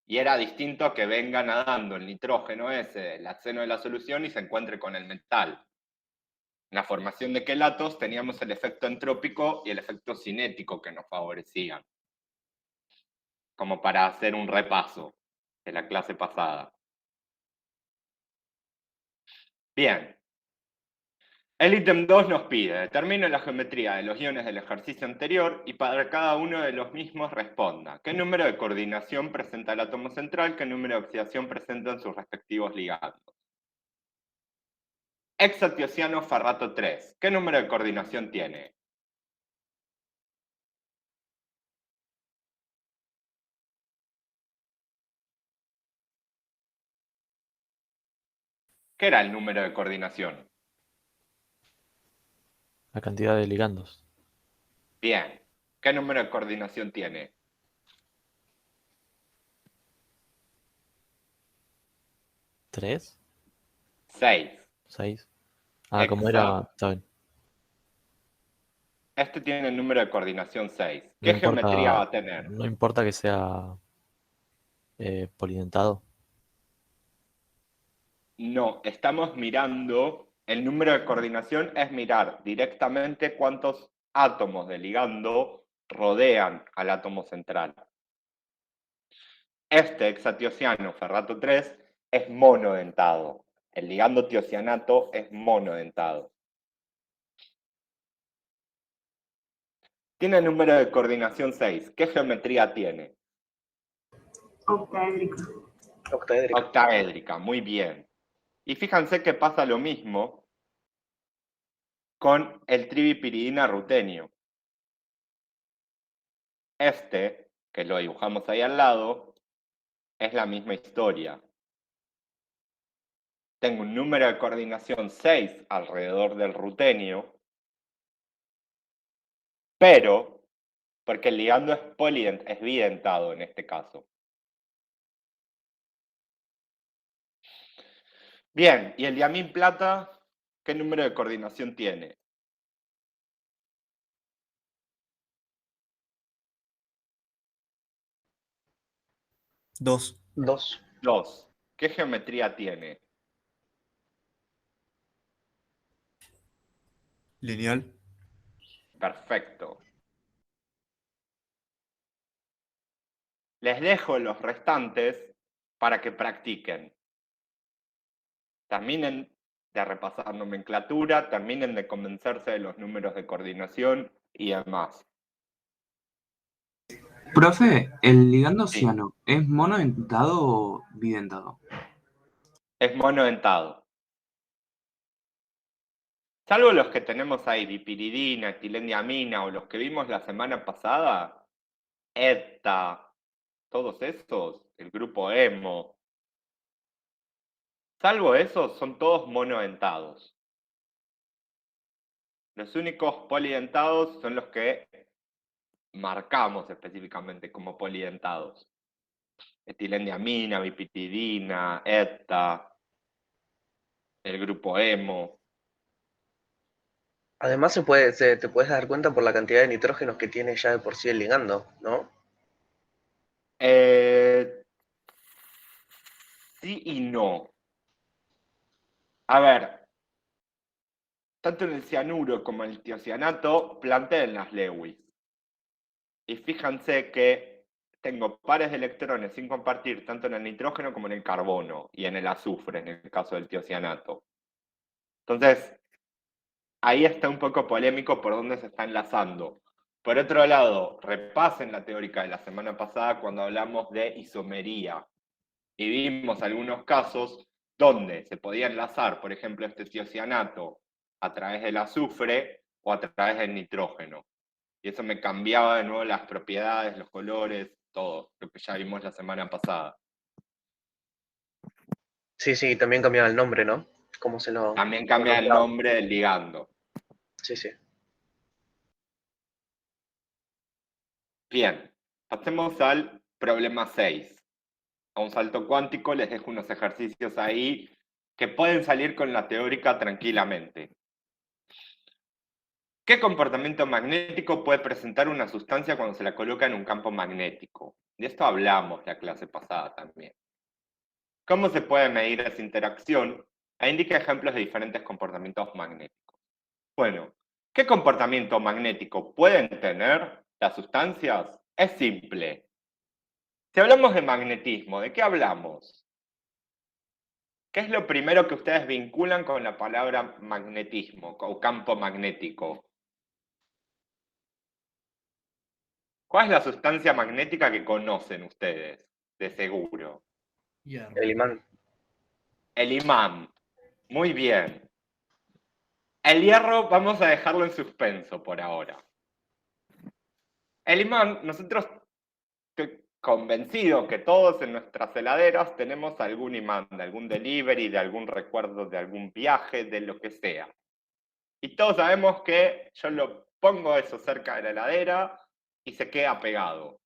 Y era distinto que venga nadando el nitrógeno ese del seno de la solución y se encuentre con el metal. En la formación de quelatos teníamos el efecto entrópico y el efecto cinético que nos favorecían. Como para hacer un repaso de la clase pasada. Bien. El ítem 2 nos pide, determine la geometría de los iones del ejercicio anterior y para cada uno de los mismos responda. ¿Qué número de coordinación presenta el átomo central? ¿Qué número de oxidación presentan sus respectivos ligandos? Hexatiociano ferrato 3. ¿Qué número de coordinación tiene? ¿Qué era el número de coordinación? La cantidad de ligandos. Bien. ¿Qué número de coordinación tiene? 3, 6. 6. Ah, como era. Está bien. Este tiene el número de coordinación 6. No ¿Qué geometría va a importa, tener? no importa que sea polidentado. No, estamos mirando, el número de coordinación es mirar directamente cuántos átomos de ligando rodean al átomo central. Este hexatiociano ferrato 3 es monodentado. El ligando tiocianato es monodentado. Tiene el número de coordinación 6. ¿Qué geometría tiene? Octaédrica. Octaédrica. Octaédrica, muy bien. Y fíjense que pasa lo mismo con el tribipiridina rutenio. Este, que lo dibujamos ahí al lado, es la misma historia. Tengo un número de coordinación 6 alrededor del rutenio, pero, porque el ligando es bidentado en este caso. Bien, ¿y el diamín plata qué número de coordinación tiene? 2. 2. 2. ¿Qué geometría tiene? Lineal. Perfecto. Les dejo los restantes para que practiquen. Terminen de repasar nomenclatura, terminen de convencerse de los números de coordinación y demás. Profe, ¿el ligando Sí. ciano es monodentado o bidentado? Es monodentado. Salvo los que tenemos ahí, bipiridina, etilendiamina o los que vimos la semana pasada, ETA, todos esos, el grupo hemo. Salvo esos, son todos monodentados. Los únicos polidentados son los que marcamos específicamente como polidentados. Etilendiamina, bipiridina, ETA, el grupo hemo. Además te puedes dar cuenta por la cantidad de nitrógenos que tiene ya de por sí el ligando, ¿no? Sí y no. A ver, tanto en el cianuro como en el tiocianato planteen las Lewis. Y fíjense que tengo pares de electrones sin compartir tanto en el nitrógeno como en el carbono y en el azufre, en el caso del tiocianato. Entonces, ahí está un poco polémico por dónde se está enlazando. Por otro lado, repasen la teórica de la semana pasada cuando hablamos de isomería. Y vimos algunos casos donde se podía enlazar, por ejemplo, este tiocianato a través del azufre o a través del nitrógeno. Y eso me cambiaba de nuevo las propiedades, los colores, todo, lo que ya vimos la semana pasada. Sí, también cambiaba el nombre, ¿no? ¿Cómo se lo...? También cambia el nombre del ligando. Sí. Bien, pasemos al problema 6. a un salto cuántico, les dejo unos ejercicios ahí que pueden salir con la teórica tranquilamente. ¿Qué comportamiento magnético puede presentar una sustancia cuando se la coloca en un campo magnético? De esto hablamos la clase pasada también. ¿Cómo se puede medir esa interacción? Ahí indica ejemplos de diferentes comportamientos magnéticos. Bueno, ¿qué comportamiento magnético pueden tener las sustancias? Es simple. Si hablamos de magnetismo, ¿de qué hablamos? ¿Qué es lo primero que ustedes vinculan con la palabra magnetismo o campo magnético? ¿Cuál es la sustancia magnética que conocen ustedes, de seguro? El imán. El imán. Muy bien. El hierro vamos a dejarlo en suspenso por ahora. El imán, nosotros estoy convencido que todos en nuestras heladeras tenemos algún imán, de algún delivery, de algún recuerdo, de algún viaje, de lo que sea. Y todos sabemos que yo lo pongo eso cerca de la heladera y se queda pegado.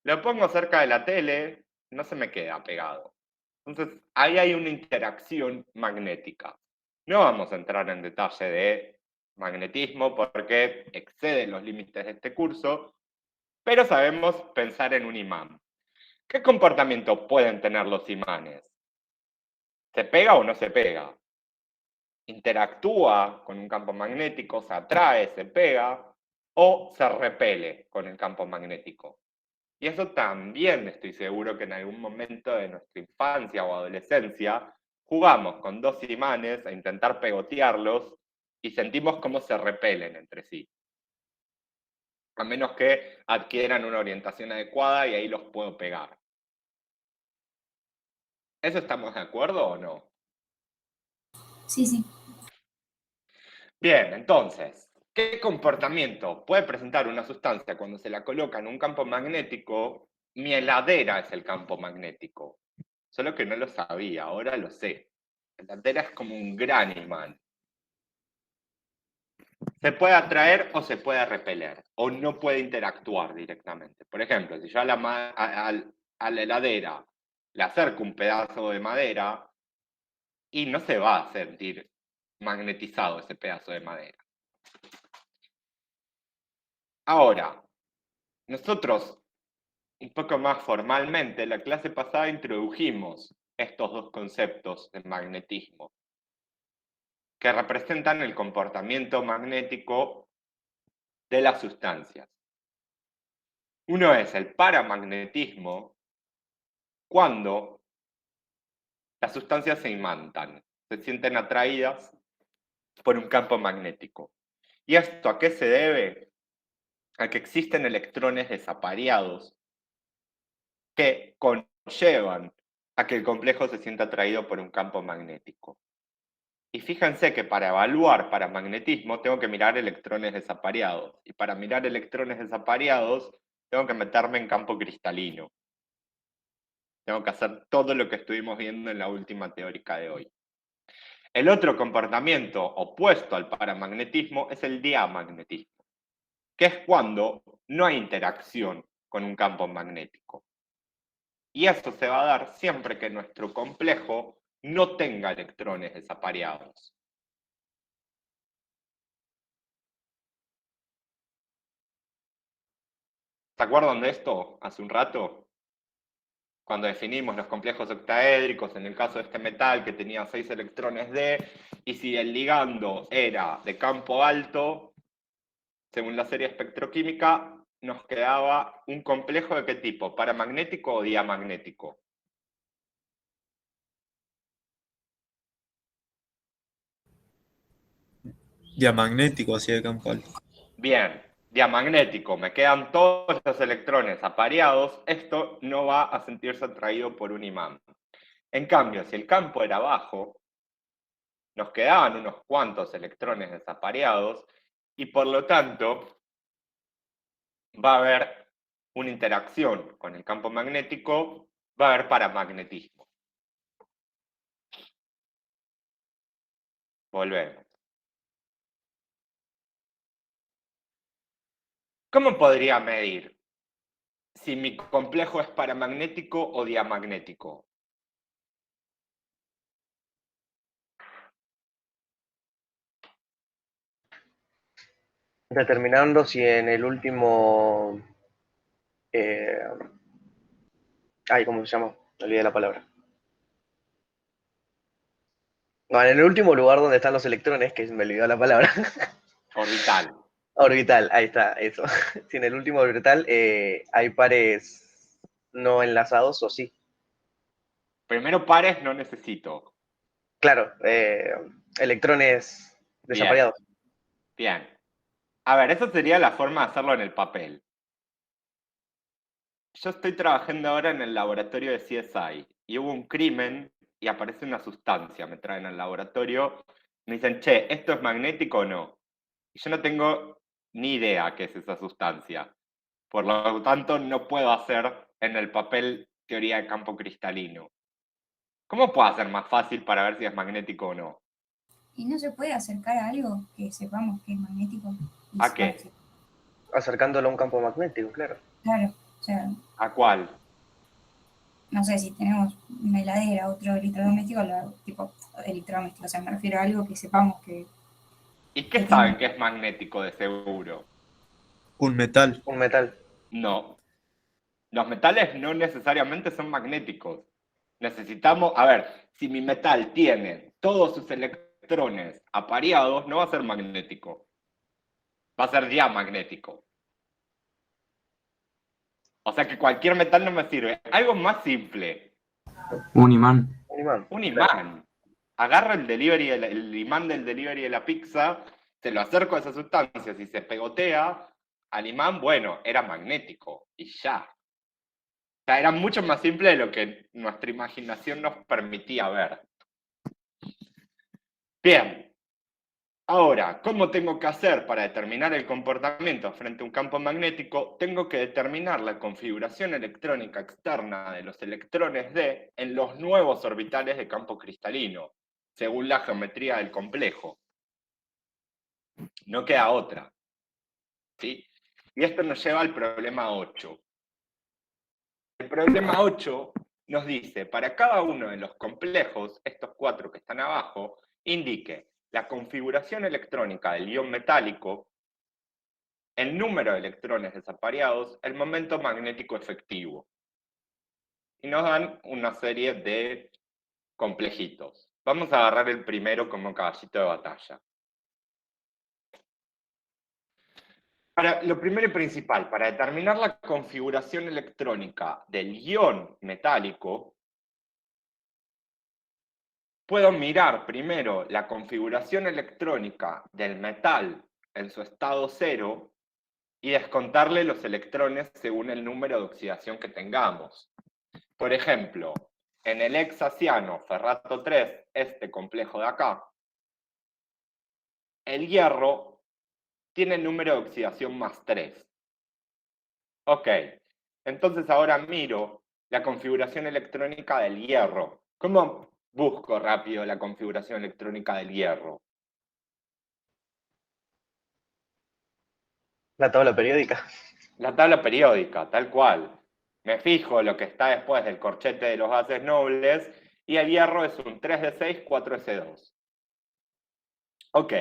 Lo pongo cerca de la tele, no se me queda pegado. Entonces, ahí hay una interacción magnética. No vamos a entrar en detalle de magnetismo porque excede los límites de este curso, pero sabemos pensar en un imán. ¿Qué comportamiento pueden tener los imanes? ¿Se pega o no se pega? ¿Interactúa con un campo magnético, se atrae, se pega o se repele con el campo magnético? Y eso también estoy seguro que en algún momento de nuestra infancia o adolescencia jugamos con dos imanes a intentar pegotearlos y sentimos cómo se repelen entre sí. A menos que adquieran una orientación adecuada y ahí los puedo pegar. ¿Eso estamos de acuerdo o no? Sí, sí. Bien, entonces, ¿qué comportamiento puede presentar una sustancia cuando se la coloca en un campo magnético? Mi heladera es el campo magnético. Solo que no lo sabía, ahora lo sé. La heladera es como un gran imán. Se puede atraer o se puede repeler, o no puede interactuar directamente. Por ejemplo, si yo a la heladera le acerco un pedazo de madera, y no se va a sentir magnetizado ese pedazo de madera. Ahora, nosotros, un poco más formalmente, la clase pasada introdujimos estos dos conceptos de magnetismo, que representan el comportamiento magnético de las sustancias. Uno es el paramagnetismo, cuando las sustancias se imantan, se sienten atraídas por un campo magnético. ¿Y esto a qué se debe? A que existen electrones desapareados que conllevan a que el complejo se sienta atraído por un campo magnético. Y fíjense que para evaluar paramagnetismo tengo que mirar electrones desapareados. Y para mirar electrones desapareados tengo que meterme en campo cristalino. Tengo que hacer todo lo que estuvimos viendo en la última teórica de hoy. El otro comportamiento opuesto al paramagnetismo es el diamagnetismo, que es cuando no hay interacción con un campo magnético. Y eso se va a dar siempre que nuestro complejo no tenga electrones desapareados. ¿Se acuerdan de esto hace un rato? Cuando definimos los complejos octaédricos, en el caso de este metal que tenía 6 electrones D, y si el ligando era de campo alto, según la serie espectroquímica, nos quedaba un complejo de qué tipo, paramagnético o diamagnético. Diamagnético hacia el campo alto. Bien, diamagnético, me quedan todos los electrones apareados, esto no va a sentirse atraído por un imán. En cambio, si el campo era bajo, nos quedaban unos cuantos electrones desapareados y por lo tanto va a haber una interacción con el campo magnético, va a haber paramagnetismo. Volvemos. ¿Cómo podría medir si mi complejo es paramagnético o diamagnético. Determinando si en el último... eh, ay, ¿cómo se llama? Me olvidé la palabra. No, en el último lugar donde están los electrones, que me olvidó la palabra. Orbital. Orbital, ahí está, eso. Si en el último orbital hay pares no enlazados o sí. Primero pares no necesito. Claro, electrones Bien. desapareados. Bien. A ver, esa sería la forma de hacerlo en el papel. Yo estoy trabajando ahora en el laboratorio de CSI y hubo un crimen y aparece una sustancia, me traen al laboratorio, me dicen, che, ¿esto es magnético o no? Y yo no tengo ni idea qué es esa sustancia. Por lo tanto, no puedo hacer en el papel teoría de campo cristalino. ¿Cómo puedo hacer más fácil para ver si es magnético o no? ¿Y no se puede acercar a algo que sepamos que es magnético? Y ¿A qué? Acercándolo a un campo magnético, claro. Claro, o sea, ¿A cuál? no sé, si tenemos una heladera, otro electrodoméstico, tipo electrodoméstico, o sea, me refiero a algo que sepamos que... ¿Y qué saben que es magnético de seguro? Un metal. Un metal. No. Los metales no necesariamente son magnéticos. Necesitamos, a ver, si mi metal tiene todos sus electrones apareados, no va a ser magnético. Va a ser diamagnético. O sea que cualquier metal no me sirve. Algo más simple. Un imán. Un imán. Un imán. Agarro el imán del delivery de la pizza, se lo acerco a esa sustancia, si se pegotea al imán, bueno, era magnético. Y ya. O sea, era mucho más simple de lo que nuestra imaginación nos permitía ver. Bien. Ahora, ¿cómo tengo que hacer para determinar el comportamiento frente a un campo magnético? Tengo que determinar la configuración electrónica externa de los electrones D en los nuevos orbitales de campo cristalino, según la geometría del complejo. No queda otra. ¿Sí? Y esto nos lleva al problema 8. El problema 8 nos dice, para cada uno de los complejos, estos 4 que están abajo, indique la configuración electrónica del ion metálico, el número de electrones desapareados, el momento magnético efectivo. Y nos dan una serie de complejitos. Vamos a agarrar el primero como caballito de batalla. Lo primero y principal, para determinar la configuración electrónica del ion metálico, puedo mirar primero la configuración electrónica del metal en su estado cero y descontarle los electrones según el número de oxidación que tengamos. Por ejemplo, en el hexaciano ferrato 3, este complejo de acá, el hierro tiene el número de oxidación más 3. Ok, entonces ahora miro la configuración electrónica del hierro. ¿Cómo busco rápido la configuración electrónica del hierro? La tabla periódica. La tabla periódica, tal cual. Me fijo lo que está después del corchete de los gases nobles y el hierro es un 3d6, 4s2. Ok.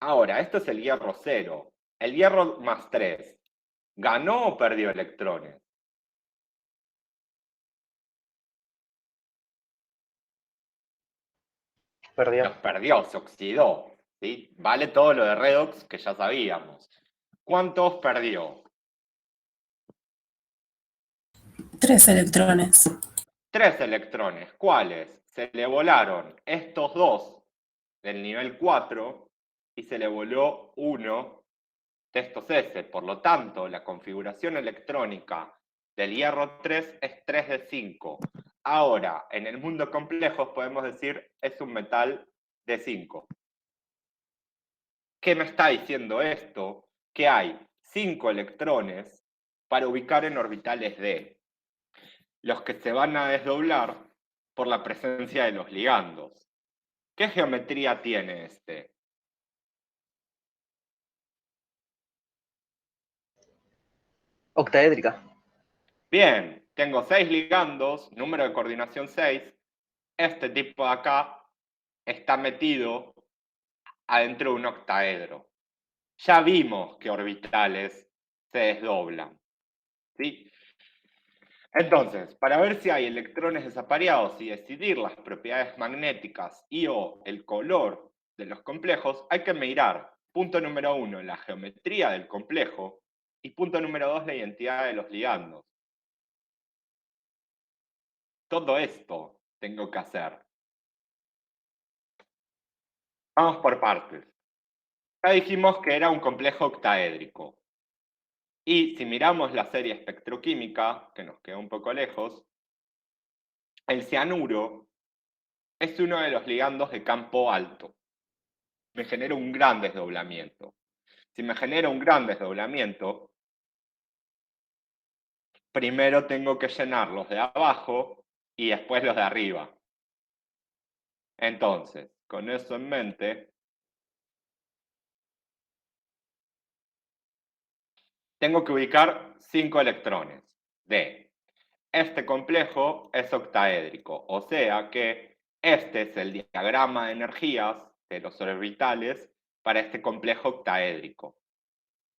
Ahora, esto es el hierro 0. El hierro más 3. ¿Ganó o perdió electrones? Perdió. Los perdió, se oxidó. ¿Sí? Vale todo lo de redox que ya sabíamos. ¿Cuántos perdió? 3 electrones. 3 electrones. ¿Cuáles? Se le volaron estos 2 del nivel 4 y se le voló 1 de estos S. Por lo tanto, la configuración electrónica del hierro 3 es 3 de 5. Ahora, en el mundo complejo podemos decir es un metal de 5. ¿Qué me está diciendo esto? Que hay 5 electrones para ubicar en orbitales D, los que se van a desdoblar por la presencia de los ligandos. ¿Qué geometría tiene este? Octaédrica. Bien, tengo 6 ligandos, número de coordinación 6. Este tipo de acá está metido adentro de un octaedro. Ya vimos que orbitales se desdoblan, ¿sí? Entonces, para ver si hay electrones desapareados y decidir las propiedades magnéticas y o el color de los complejos, hay que mirar, punto número 1, la geometría del complejo, y punto número 2, la identidad de los ligandos. Todo esto tengo que hacer. Vamos por partes. Ya dijimos que era un complejo octaédrico. Y si miramos la serie espectroquímica, que nos queda un poco lejos, el cianuro es uno de los ligandos de campo alto. Me genera un gran desdoblamiento. Si me genera un gran desdoblamiento, primero tengo que llenar los de abajo y después los de arriba. Entonces, con eso en mente, tengo que ubicar 5 electrones de este complejo es octaédrico, o sea que este es el diagrama de energías de los orbitales para este complejo octaédrico,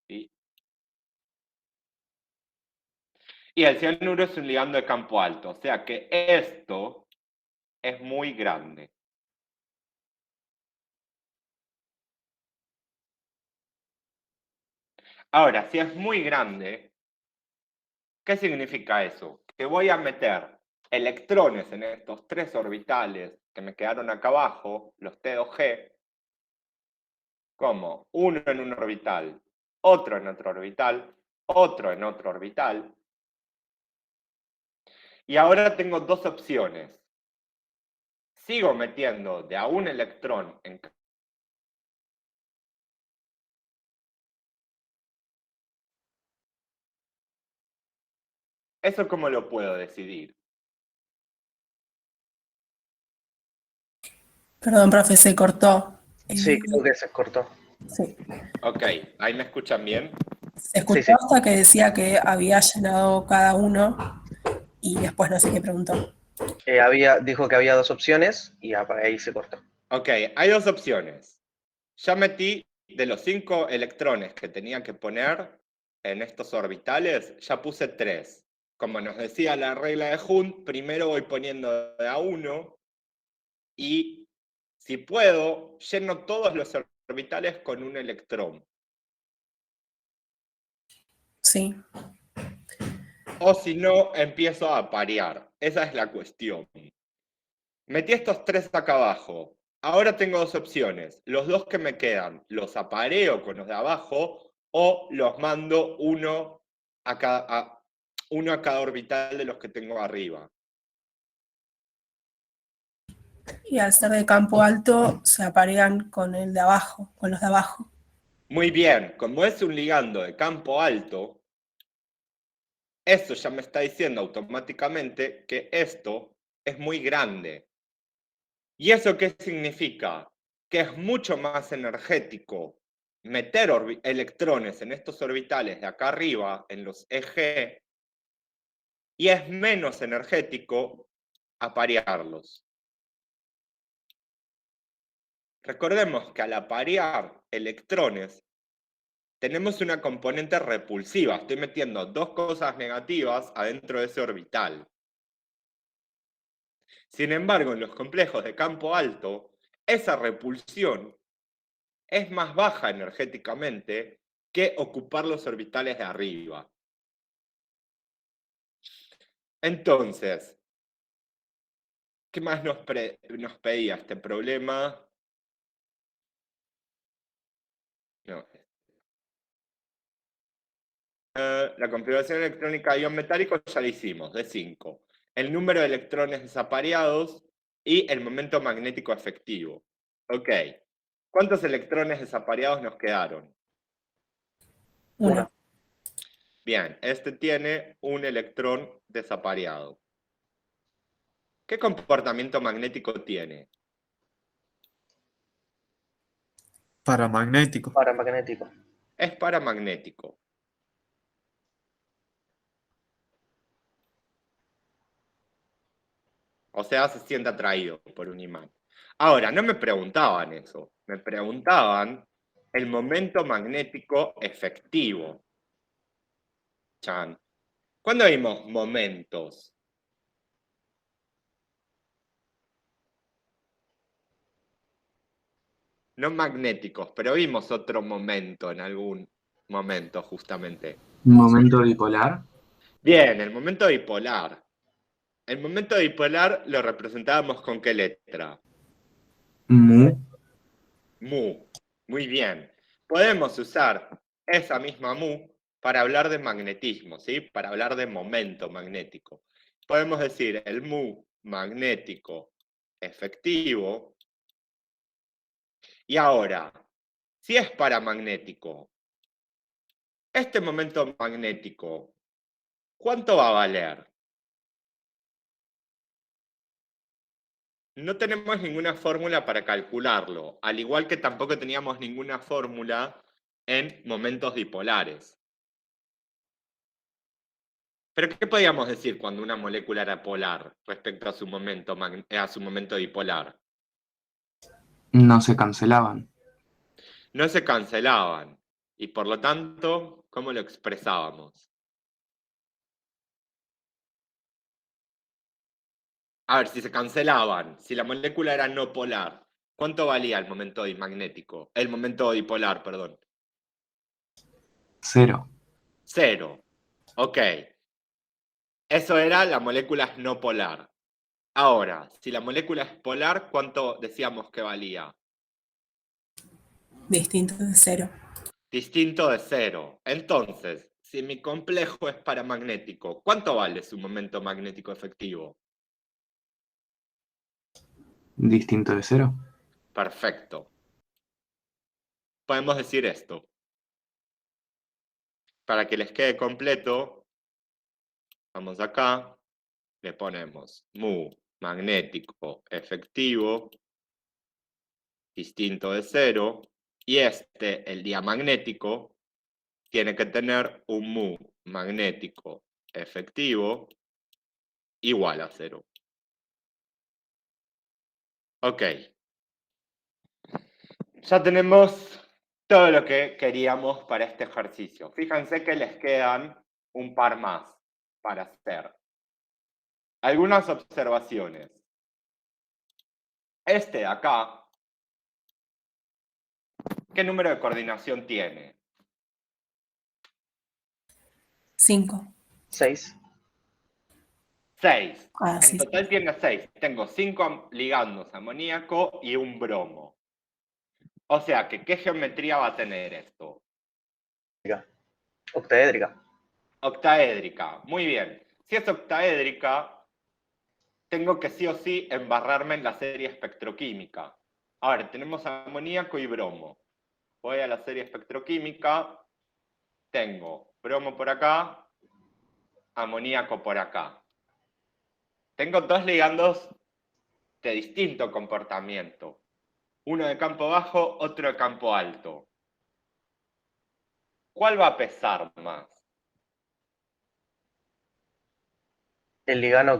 ¿sí? Y el cianuro es un ligando de campo alto, o sea que esto es muy grande. Ahora, si es muy grande, ¿qué significa eso? Que voy a meter electrones en estos 3 orbitales que me quedaron acá abajo, los T2G, como uno en un orbital, otro en otro orbital, otro en otro orbital. Y ahora tengo 2 opciones. Sigo metiendo de a un electrón en cada. ¿Eso cómo lo puedo decidir? Perdón, profe, se cortó. Sí, creo que se cortó. Sí. Ok, ¿ahí me escuchan bien? Se escuchó Sí. hasta que decía que había llenado cada uno y después no sé qué preguntó. Dijo que había 2 opciones y ahí se cortó. Ok, hay 2 opciones. Ya metí de los 5 electrones que tenía que poner en estos orbitales, ya puse 3. Como nos decía la regla de Hund, primero voy poniendo de a 1 y si puedo, lleno todos los orbitales con un electrón. Sí. O si no, empiezo a parear. Esa es la cuestión. Metí estos 3 acá abajo. Ahora tengo 2 opciones. Los 2 que me quedan, los apareo con los de abajo o los mando uno a cada orbital de los que tengo arriba. Y al ser de campo alto se aparean con el de abajo, con los de abajo. Muy bien, como es un ligando de campo alto, eso ya me está diciendo automáticamente que esto es muy grande. ¿Y eso qué significa? Que es mucho más energético meter electrones en estos orbitales de acá arriba, en los EG, y es menos energético aparearlos. Recordemos que al aparear electrones, tenemos una componente repulsiva. Estoy metiendo 2 cosas negativas adentro de ese orbital. Sin embargo, en los complejos de campo alto, esa repulsión es más baja energéticamente que ocupar los orbitales de arriba. Entonces, ¿qué más nos pedía este problema? No. La configuración electrónica de ion metálico ya la hicimos, de 5. El número de electrones desapareados y el momento magnético efectivo. Ok. ¿Cuántos electrones desapareados nos quedaron? Uno. Bien, este tiene un electrón desapareado. ¿Qué comportamiento magnético tiene? Paramagnético. Paramagnético. Es paramagnético. O sea, se siente atraído por un imán. Ahora, no me preguntaban eso. Me preguntaban el momento magnético efectivo. Chan. ¿Cuándo vimos momentos? No magnéticos, pero vimos otro momento en algún momento, justamente. Momento dipolar. Bien, el momento dipolar. El momento dipolar lo representábamos con ¿qué letra? Mu. Mu. Muy bien. Podemos usar esa misma mu para hablar de magnetismo, ¿sí? Para hablar de momento magnético. Podemos decir el mu magnético efectivo. Y ahora, si es paramagnético, este momento magnético, ¿cuánto va a valer? No tenemos ninguna fórmula para calcularlo, al igual que tampoco teníamos ninguna fórmula en momentos dipolares. ¿Pero qué podíamos decir cuando una molécula era polar respecto a su momento dipolar? No se cancelaban. No se cancelaban, y por lo tanto, ¿cómo lo expresábamos? A ver, si se cancelaban, si la molécula era no polar, ¿cuánto valía el momento magnético? El momento dipolar, perdón. 0. 0. Ok. Eso era la molécula no polar. Ahora, si la molécula es polar, ¿cuánto decíamos que valía? Distinto de 0. Distinto de 0. Entonces, si mi complejo es paramagnético, ¿cuánto vale su momento magnético efectivo? Distinto de 0. Perfecto. Podemos decir esto. Para que les quede completo, vamos acá, le ponemos mu magnético efectivo, distinto de 0, y el diamagnético, tiene que tener un mu magnético efectivo igual a 0. Ok. Ya tenemos todo lo que queríamos para este ejercicio. Fíjense que les quedan un par más para hacer. Algunas observaciones. Este de acá, ¿qué número de coordinación tiene? 5. 6. 6. Ah, En sí. total tiene 6. Tengo 5 ligandos amoníaco y un bromo. O sea que, ¿qué geometría va a tener esto? Octaédrica. Octaédrica. Muy bien. Si es octaédrica, tengo que sí o sí embarrarme en la serie espectroquímica. A ver, tenemos amoníaco y bromo. Voy a la serie espectroquímica. Tengo bromo por acá, amoníaco por acá. Tengo dos ligandos de distinto comportamiento. Uno de campo bajo, otro de campo alto. ¿Cuál va a pesar más? El ligando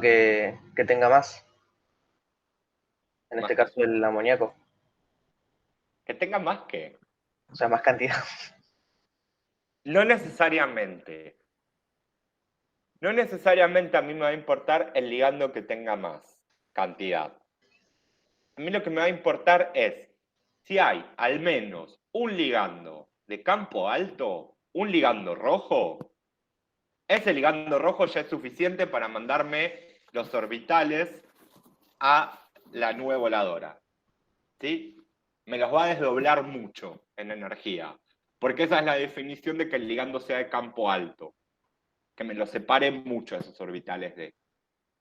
que tenga más. En este caso el amoníaco. Que tenga más que. O sea, más cantidad. No necesariamente. No necesariamente a mí me va a importar el ligando que tenga más cantidad. A mí lo que me va a importar es si hay al menos un ligando de campo alto, un ligando rojo. Ese ligando rojo ya es suficiente para mandarme los orbitales a la nube voladora. ¿Sí? Me los va a desdoblar mucho en energía. Porque esa es la definición de que el ligando sea de campo alto. Que me los separe mucho esos orbitales de.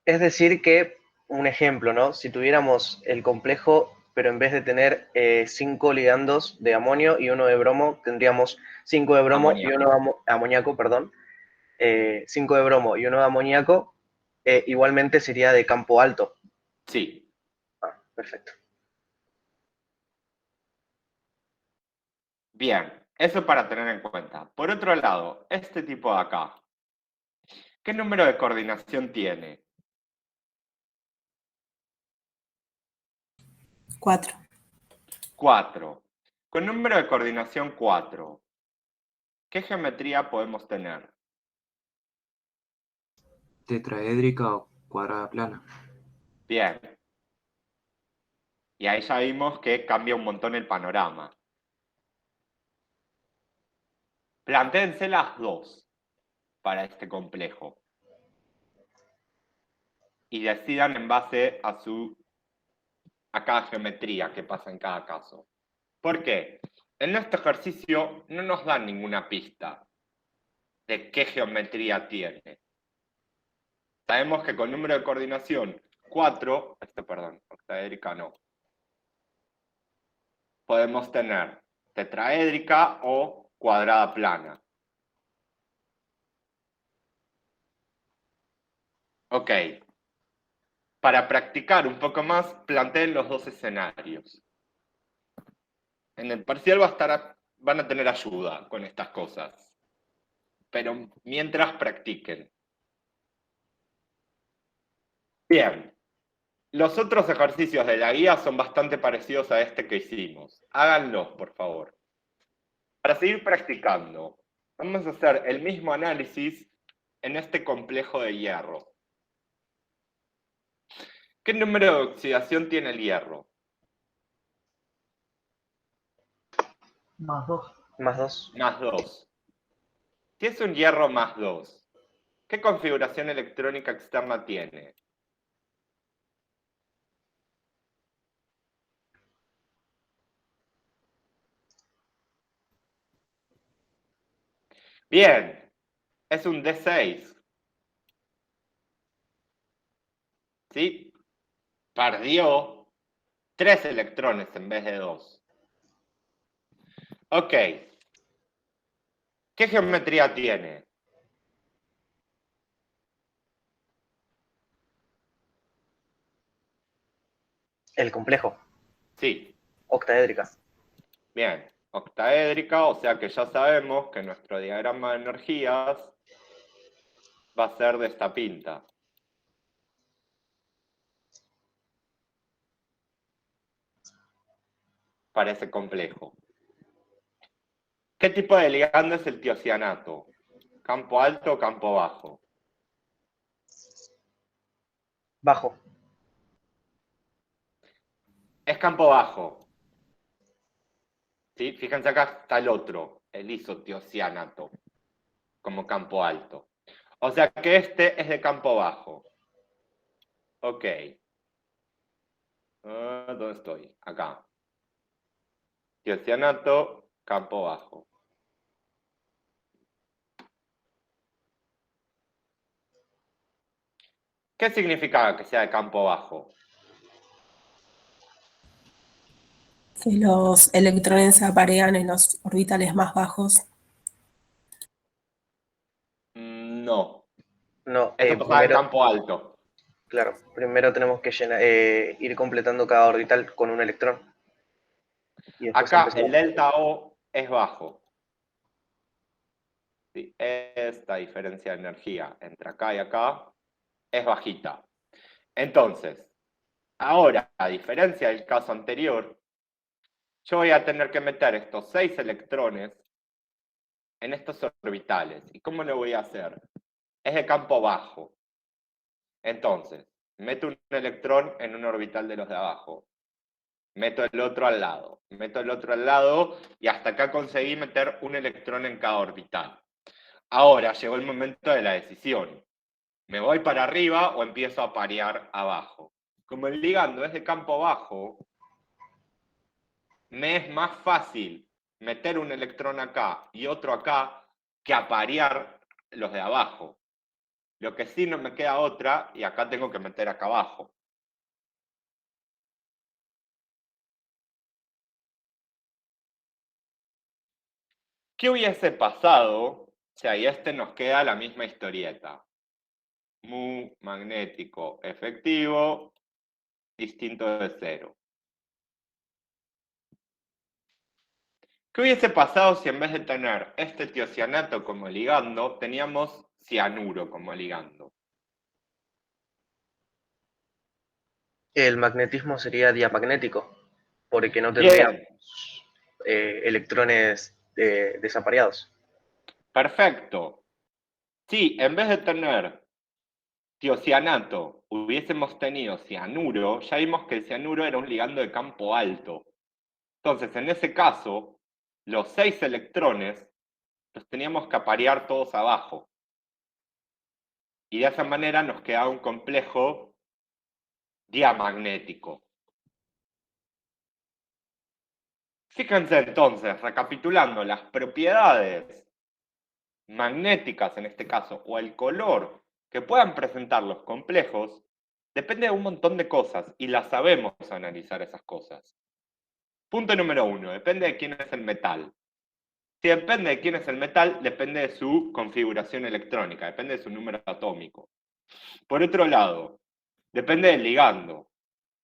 Es decir que, un ejemplo, ¿no? Si tuviéramos el complejo, pero en vez de tener 5 ligandos de amonio y uno de bromo, tendríamos 5 de bromo y uno de amoníaco, perdón. 5 de bromo y uno de amoníaco, igualmente sería de campo alto. Sí. Ah, perfecto. Bien, eso para tener en cuenta. Por otro lado, este tipo de acá, ¿qué número de coordinación tiene? 4. 4. Con número de coordinación 4, ¿qué geometría podemos tener? Tetraédrica o cuadrada plana. Bien. Y ahí ya vimos que cambia un montón el panorama. Plantéense las dos para este complejo. Y decidan en base a cada geometría que pasa en cada caso. ¿Por qué? En este ejercicio no nos dan ninguna pista de qué geometría tiene. Sabemos que con número de coordinación 4, octaédrica no, podemos tener tetraédrica o cuadrada plana. Ok. Para practicar un poco más, planteen los dos escenarios. En el parcial van a tener ayuda con estas cosas. Pero mientras practiquen. Bien. Los otros ejercicios de la guía son bastante parecidos a este que hicimos. Háganlos, por favor. Para seguir practicando, vamos a hacer el mismo análisis en este complejo de hierro. ¿Qué número de oxidación tiene el hierro? Más 2. Más 2. Si es un hierro más 2, ¿qué configuración electrónica externa tiene? Bien, es un D6. ¿Sí? Perdió 3 electrones en vez de 2. Ok. ¿Qué geometría tiene? El complejo. Sí. Octaédrica. Bien. Octaédrica, o sea que ya sabemos que nuestro diagrama de energías va a ser de esta pinta. Parece complejo. ¿Qué tipo de ligando es el tiocianato? ¿Campo alto o campo bajo? Bajo. Es campo bajo. ¿Sí? Fíjense acá está el otro, el isotiocianato, como campo alto. O sea que este es de campo bajo. Ok. ¿Dónde estoy? Acá. Tiocianato, campo bajo. ¿Qué significa que sea de campo bajo? Que los electrones se aparean en los orbitales más bajos. No. No, Eso pasa de campo alto. Claro, primero tenemos que ir completando cada orbital con un electrón. Y después Acá empezamos. el delta O es bajo. Sí, esta diferencia de energía entre acá y acá es bajita. Entonces, ahora, a diferencia del caso anterior, yo voy a tener que meter estos 6 electrones en estos orbitales. ¿Y cómo lo voy a hacer? Es de campo bajo. Entonces, meto un electrón en un orbital de los de abajo. Meto el otro al lado. Meto el otro al lado y hasta acá conseguí meter un electrón en cada orbital. Ahora llegó el momento de la decisión. ¿Me voy para arriba o empiezo a parear abajo? Como el ligando es de campo bajo, me es más fácil meter un electrón acá y otro acá que aparear los de abajo. Lo que sí no me queda otra, y acá tengo que meter acá abajo. ¿Qué hubiese pasado si ahí nos queda la misma historieta? Mu magnético efectivo, distinto de 0. ¿Qué hubiese pasado si en vez de tener este tiocianato como ligando, teníamos cianuro como ligando? El magnetismo sería diamagnético. porque no Bien. tendríamos electrones desapareados. Perfecto. Si en vez de tener tiocianato hubiésemos tenido cianuro, ya vimos que el cianuro era un ligando de campo alto. Entonces, en ese caso, los 6 electrones los teníamos que aparear todos abajo. Y de esa manera nos quedaba un complejo diamagnético. Fíjense entonces, recapitulando, las propiedades magnéticas en este caso, o el color que puedan presentar los complejos, depende de un montón de cosas, y las sabemos analizar esas cosas. Punto número 1, depende de quién es el metal. Si depende de quién es el metal, depende de su configuración electrónica, depende de su número atómico. Por otro lado, depende del ligando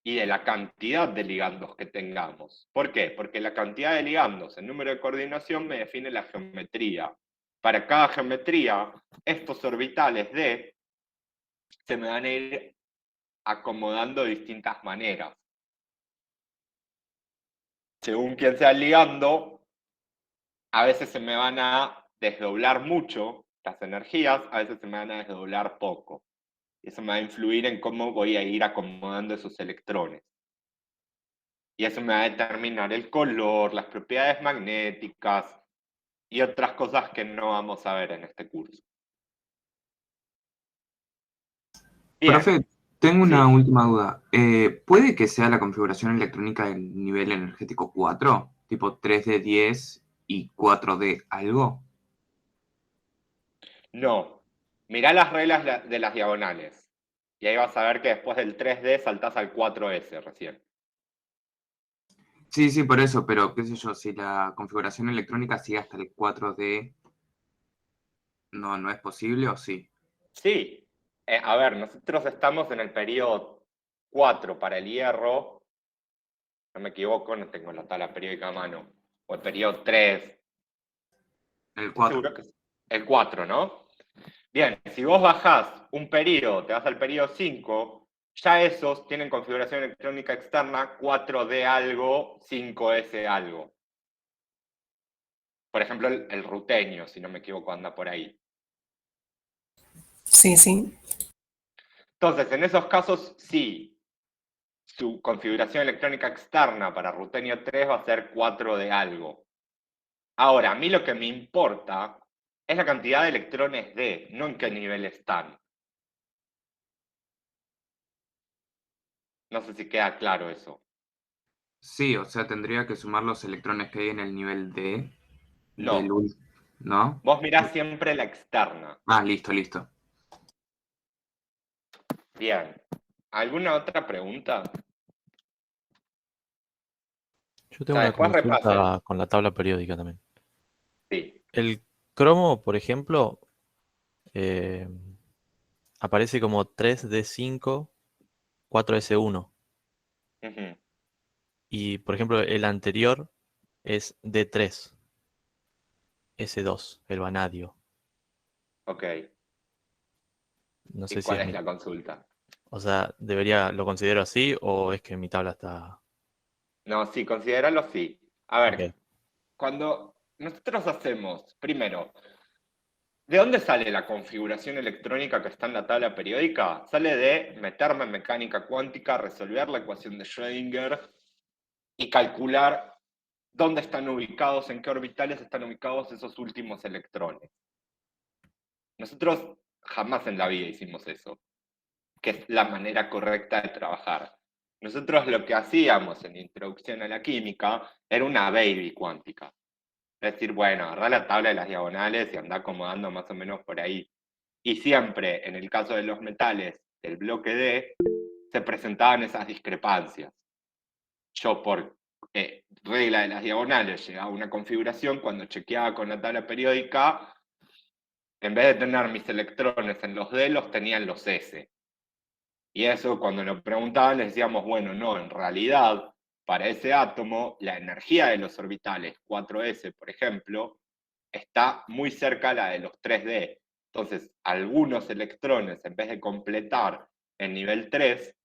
y de la cantidad de ligandos que tengamos. ¿Por qué? Porque la cantidad de ligandos, el número de coordinación, me define la geometría. Para cada geometría, estos orbitales D se me van a ir acomodando de distintas maneras. Según quién sea el ligando, a veces se me van a desdoblar mucho las energías, a veces se me van a desdoblar poco. Eso me va a influir en cómo voy a ir acomodando esos electrones. Y eso me va a determinar el color, las propiedades magnéticas y otras cosas que no vamos a ver en este curso. Bien. Profe, tengo una Sí. última duda. ¿Puede que sea la configuración electrónica del nivel energético 4? Tipo 3 de 10 y 4 de algo. No. Mirá las reglas de las diagonales. Y ahí vas a ver que después del 3D saltás al 4S recién. Sí, sí, por eso, pero qué sé yo, si la configuración electrónica sigue hasta el 4D, ¿no es posible o sí? Sí. A ver, nosotros estamos en el periodo 4 para el hierro. No me equivoco, no tengo la tabla periódica a mano. O el periodo 3. El 4. Seguro que es el 4, ¿no? Bien, si vos bajás un periodo, te vas al periodo 5, ya esos tienen configuración electrónica externa 4D algo, 5S algo. Por ejemplo, el rutenio, si no me equivoco, anda por ahí. Sí, sí. Entonces, en esos casos, sí, su configuración electrónica externa para rutenio 3 va a ser 4D algo. Ahora, a mí lo que me importa es la cantidad de electrones D, no en qué nivel están. No sé si queda claro eso. Sí, o sea, tendría que sumar los electrones que hay en el nivel D No. del ¿no? Vos mirás siempre la externa. Ah, listo, listo. Bien. ¿Alguna otra pregunta? Yo tengo Ya, una después consulta repasen. con la tabla periódica también. Sí. El cromo, por ejemplo, eh, aparece como 3D5, 4S1. Ujú. Y, por ejemplo, el anterior es D3, S2, el vanadio. Ok. No ¿Y sé si cuál es es mi... la consulta? O sea, ¿lo considero así o es que mi tabla está...? No, sí, considéralo sí. A ver, Ok. cuando nosotros hacemos, primero, ¿de dónde sale la configuración electrónica que está en la tabla periódica? Sale de meterme en mecánica cuántica, resolver la ecuación de Schrödinger y calcular dónde están ubicados, en qué orbitales están ubicados esos últimos electrones. Nosotros jamás en la vida hicimos eso, que es la manera correcta de trabajar. Nosotros lo que hacíamos en Introducción a la Química era una baby cuántica. Es decir, bueno, agarrá la tabla de las diagonales y anda acomodando más o menos por ahí. Y siempre, en el caso de los metales del bloque D, se presentaban esas discrepancias. Yo por regla de las diagonales llegaba a una configuración, cuando chequeaba con la tabla periódica, en vez de tener mis electrones en los D, los tenía en los S. Y eso, cuando nos preguntaban, les decíamos, bueno, no, en realidad, para ese átomo, la energía de los orbitales 4s, por ejemplo, está muy cerca a la de los 3d. Entonces, algunos electrones, en vez de completar el nivel 3,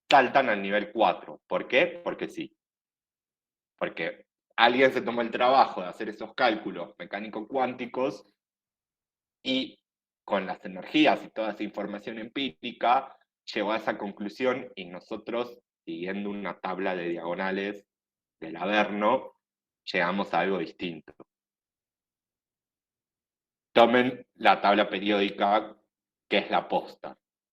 saltan al nivel 4. ¿Por qué? Porque sí. porque alguien se tomó el trabajo de hacer esos cálculos mecánico-cuánticos y con las energías y toda esa información empírica llegó a esa conclusión y nosotros, siguiendo una tabla de diagonales del Averno, llegamos a algo distinto. Tomen la tabla periódica, que es la posta.